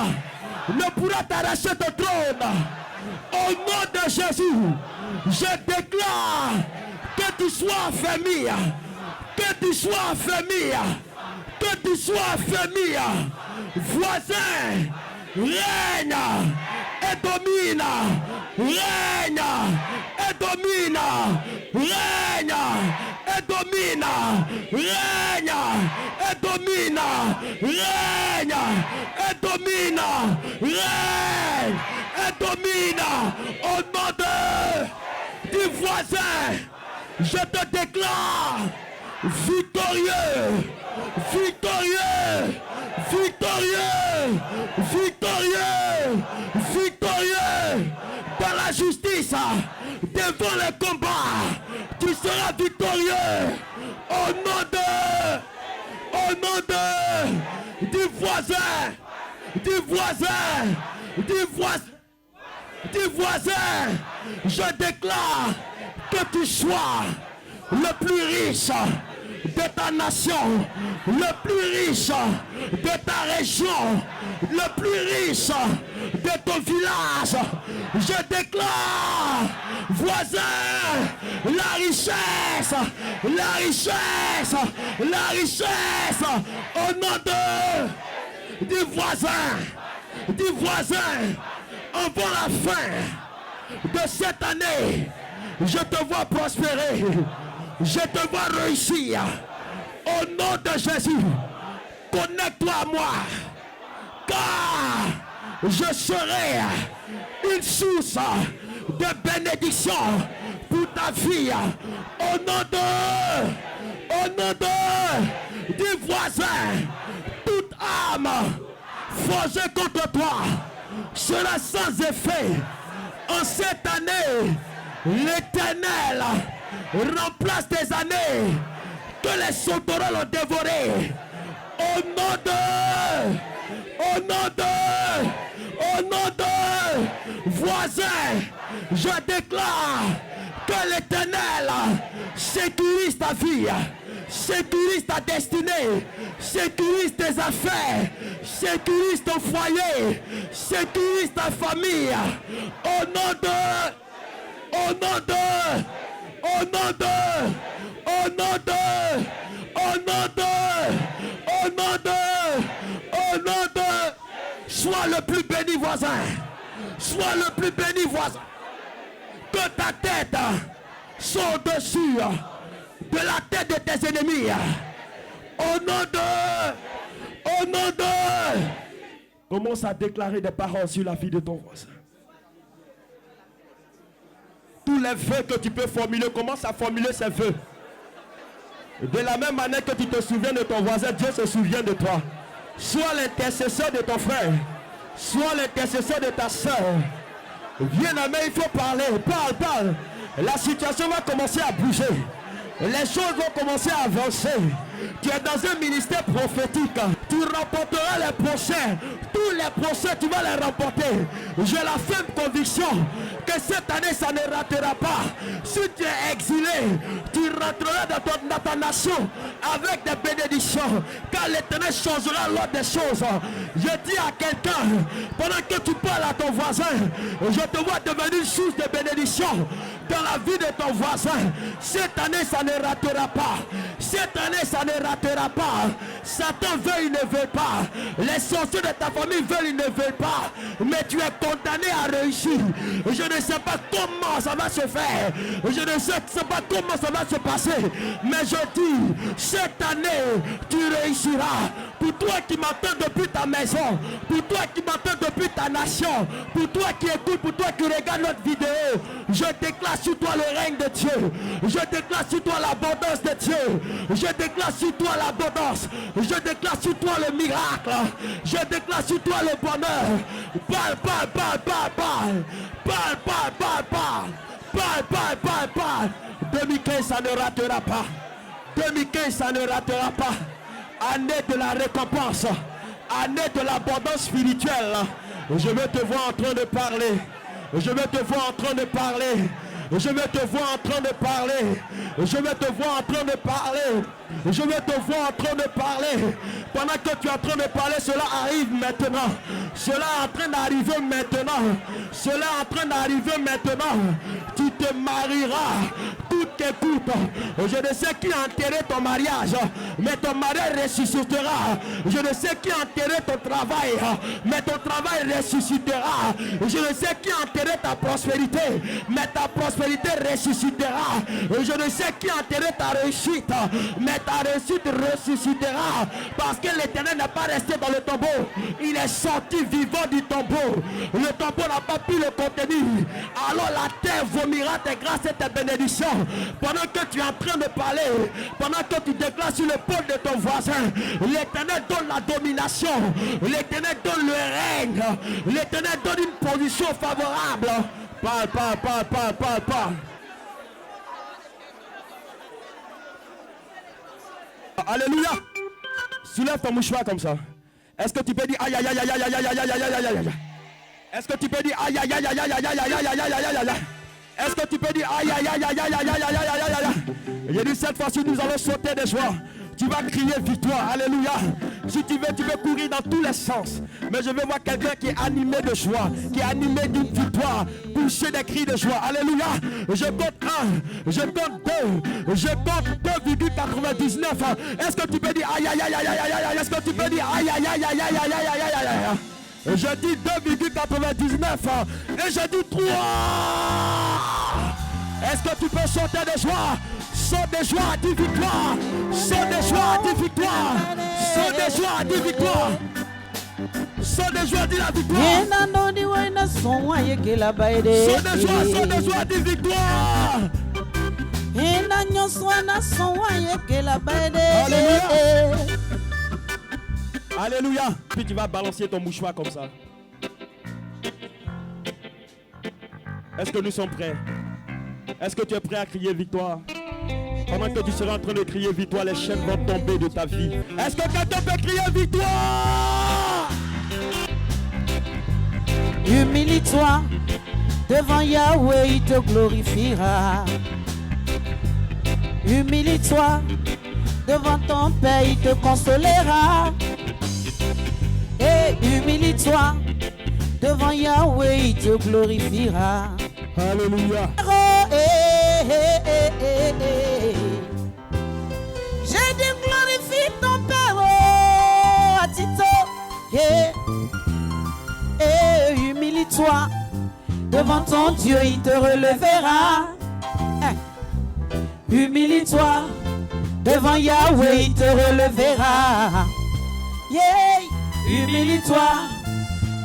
S1: ne pourra t'arracher ton trône. Au nom de Jésus. Je déclare que tu sois affermi. Que tu sois affermi. Que tu sois affermi. Voisin, règne et domine. Règne et domine. Règne et domine. Règne et domine. Règne et domine. Règne et domine. Au nom du voisin, je te déclare victorieux. Victorieux, victorieux, victorieux, victorieux dans la justice, devant le combat, tu seras victorieux au nom du voisin, je déclare que tu sois le plus riche de ta nation, le plus riche de ta région, le plus riche de ton village. Je déclare, voisin, la richesse, la richesse, la richesse, au nom du voisin, avant la fin de cette année, je te vois prospérer. Je te vois réussir. Au nom de Jésus, connecte-toi à moi. Car je serai une source de bénédiction pour ta vie. Au nom du voisin, toute âme forgée contre toi sera sans effet. En cette année, l'Éternel remplace tes années que les sauterelles ont dévorées. Au nom de voisin, je déclare que l'Éternel sécurise ta vie, sécurise ta destinée, sécurise tes affaires, sécurise ton foyer, sécurise ta famille. Au nom de, au nom de, au nom de, au nom de, au nom de, au nom de, au nom de. Sois le plus béni voisin. Sois le plus béni voisin. Que ta tête soit au-dessus de la tête de tes ennemis. Au nom de, au nom de. Commence à déclarer des paroles sur la vie de ton voisin. Tous les vœux que tu peux formuler, commence à formuler ces vœux. De la même manière que tu te souviens de ton voisin, Dieu se souvient de toi. Sois l'intercesseur de ton frère. Sois l'intercesseur de ta soeur. Viens à main, il faut parler. Parle, parle. La situation va commencer à bouger. Les choses vont commencer à avancer. Tu es dans un ministère prophétique. Tu remporteras les procès. Tous les procès, tu vas les remporter. J'ai la ferme conviction que cette année, ça ne ratera pas. Si tu es exilé, tu rentreras dans ta nation avec des bénédictions. Car l'Éternel changera l'ordre des choses. Je dis à quelqu'un, pendant que tu parles à ton voisin, je te vois devenir une source de bénédiction dans la vie de ton voisin. Cette année, ça ne ratera pas. Cette année, ça ne ratera pas. Satan veut, il ne veut pas. Les sorciers de ta famille veulent, ils ne veulent pas. Mais tu es condamné à réussir. Je ne sais pas comment ça va se faire. Je ne sais pas comment ça va se passer. Mais je dis, cette année, tu réussiras. Pour toi qui m'entends depuis ta maison, pour toi qui m'entends depuis ta nation, pour toi qui écoutes, pour toi qui regarde notre vidéo, je déclare sur toi le règne de Dieu. Je déclare sur toi l'abondance de Dieu. Je déclare sur toi l'abondance. Je déclare sur toi le miracle. Je déclare sur toi le bonheur. Parle, parle, parle, parle, parle. Parle, parle, parle, parle. Parle, parle, parle, parle. 2015, ça ne ratera pas. 2015, ça ne ratera pas. Année de la récompense. Année de l'abondance spirituelle. Je veux te voir en train de parler. Je veux te voir en train de parler. Je vais te voir en train de parler. Je vais te voir en train de parler. Je vais te voir en train de parler. Pendant que tu es en train de parler, cela arrive maintenant. Cela est en train d'arriver maintenant. Cela est en train d'arriver maintenant. Tu te marieras. Tout t'écoute. Je ne sais qui a enterré ton mariage, mais ton mariage ressuscitera. Je ne sais qui a enterré ton travail, mais ton travail ressuscitera. Je ne sais qui a enterré ta prospérité, mais ta prospérité ressuscitera. Je ne sais qui a enterré ta réussite, mais ta réussite ressuscitera. Parce que l'Éternel n'est pas resté dans le tombeau. Il est sorti vivant du tombeau. Le tombeau n'a pas pu le contenir. Alors la terre vomira tes grâces et tes bénédictions. Pendant que tu es en train de parler, pendant que tu déclares sur l'épaule de ton voisin, l'Éternel donne la domination. L'Éternel donne le règne. L'Éternel donne une position favorable. Parle, parle, parle, parle, parle, parle. Alléluia. Soulève ton mouchoir comme ça. Est-ce que tu peux dire aïe aïe aïe aïe aïe aïe aïe aïe aïe aïe aïe? Est-ce que tu peux dire aïe aïe aïe aïe aïe aïe aïe aïe aïe aïe aïe aïe? Est-ce que tu peux dire aïe aïe aïe aïe aïe aïe aïe aïe aïe aïe? J'ai dit cette fois-ci nous allons sauter de joie. Tu vas crier victoire. Alléluia. Si tu veux, tu peux courir dans tous les sens. Mais je veux voir quelqu'un qui est animé de joie, qui est animé d'une victoire, pousser des cris de joie. Alléluia. Je compte 1, je compte 2, je compte 2,99. Est-ce que tu peux dire aïe aïe aïe aïe aïe aïe? Est-ce que tu peux dire aïe aïe aïe aïe aïe aïe aïe aïe aïe? Je dis 2,99 et je dis 3. Est-ce que tu peux sauter de joie? Saute de joie, dis victoire. Saute de joie, dis victoire. Saute de joie, dis victoire. Saute de joie, dis la victoire. Saute de joie, dis victoire. Alléluia. Alléluia. Puis tu vas balancer ton mouchoir comme ça. Est-ce que nous sommes prêts? Est-ce que tu es prêt à crier victoire? Pendant que tu seras en train de crier victoire, les chaînes vont tomber de ta vie. Est-ce que quelqu'un peut crier victoire?
S8: Humilie-toi devant Yahweh, il te glorifiera. Humilie-toi devant ton Père, il te consolera. Et humilie-toi devant Yahweh, il te glorifiera.
S2: Alléluia.
S8: Oh, j'ai dit glorifie ton Père, oh, à Tito. Humilie-toi devant ton Dieu, il te relèvera. Humilie-toi devant Yahweh, il te relèvera. Humilie-toi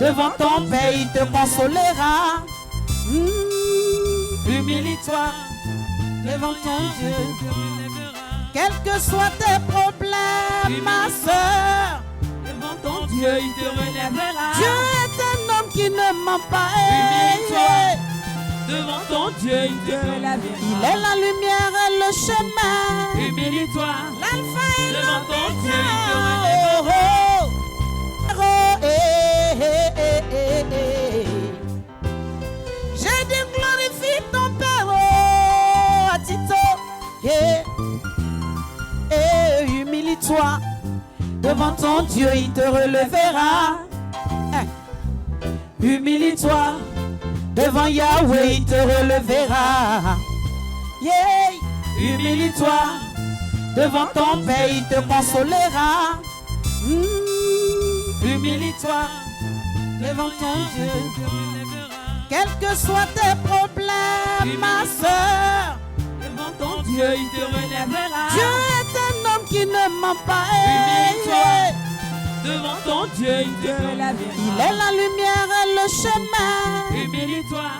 S8: devant ton Père, il te consolera. Humilie-toi devant ton Dieu. Quels que soient tes problèmes, ma soeur,
S5: Devant ton Dieu, il te relèvera.
S8: Dieu est un homme qui ne ment pas.
S5: Humilie-toi. Devant ton Dieu, il te relèvera.
S8: Il est la lumière et le chemin.
S5: Humilie-toi.
S8: L'alpha et
S5: Devant ton Dieu, il te
S8: l'oméga. J'ai dit glorifie ton Père, oh, à Tito. Humilie-toi devant ton Dieu, il te relèvera. Humilie-toi devant Yahweh, il te relèvera. Humilie-toi devant ton Père, il te consolera. Humilie-toi devant ton Dieu. Quels que soient tes problèmes, ma soeur,
S5: Devant ton Dieu, il te relèvera.
S8: Dieu est un homme qui ne ment pas.
S5: Humilie-toi. Devant ton Dieu, il te relèvera.
S8: Il est la lumière et le chemin.
S5: Humilie-toi.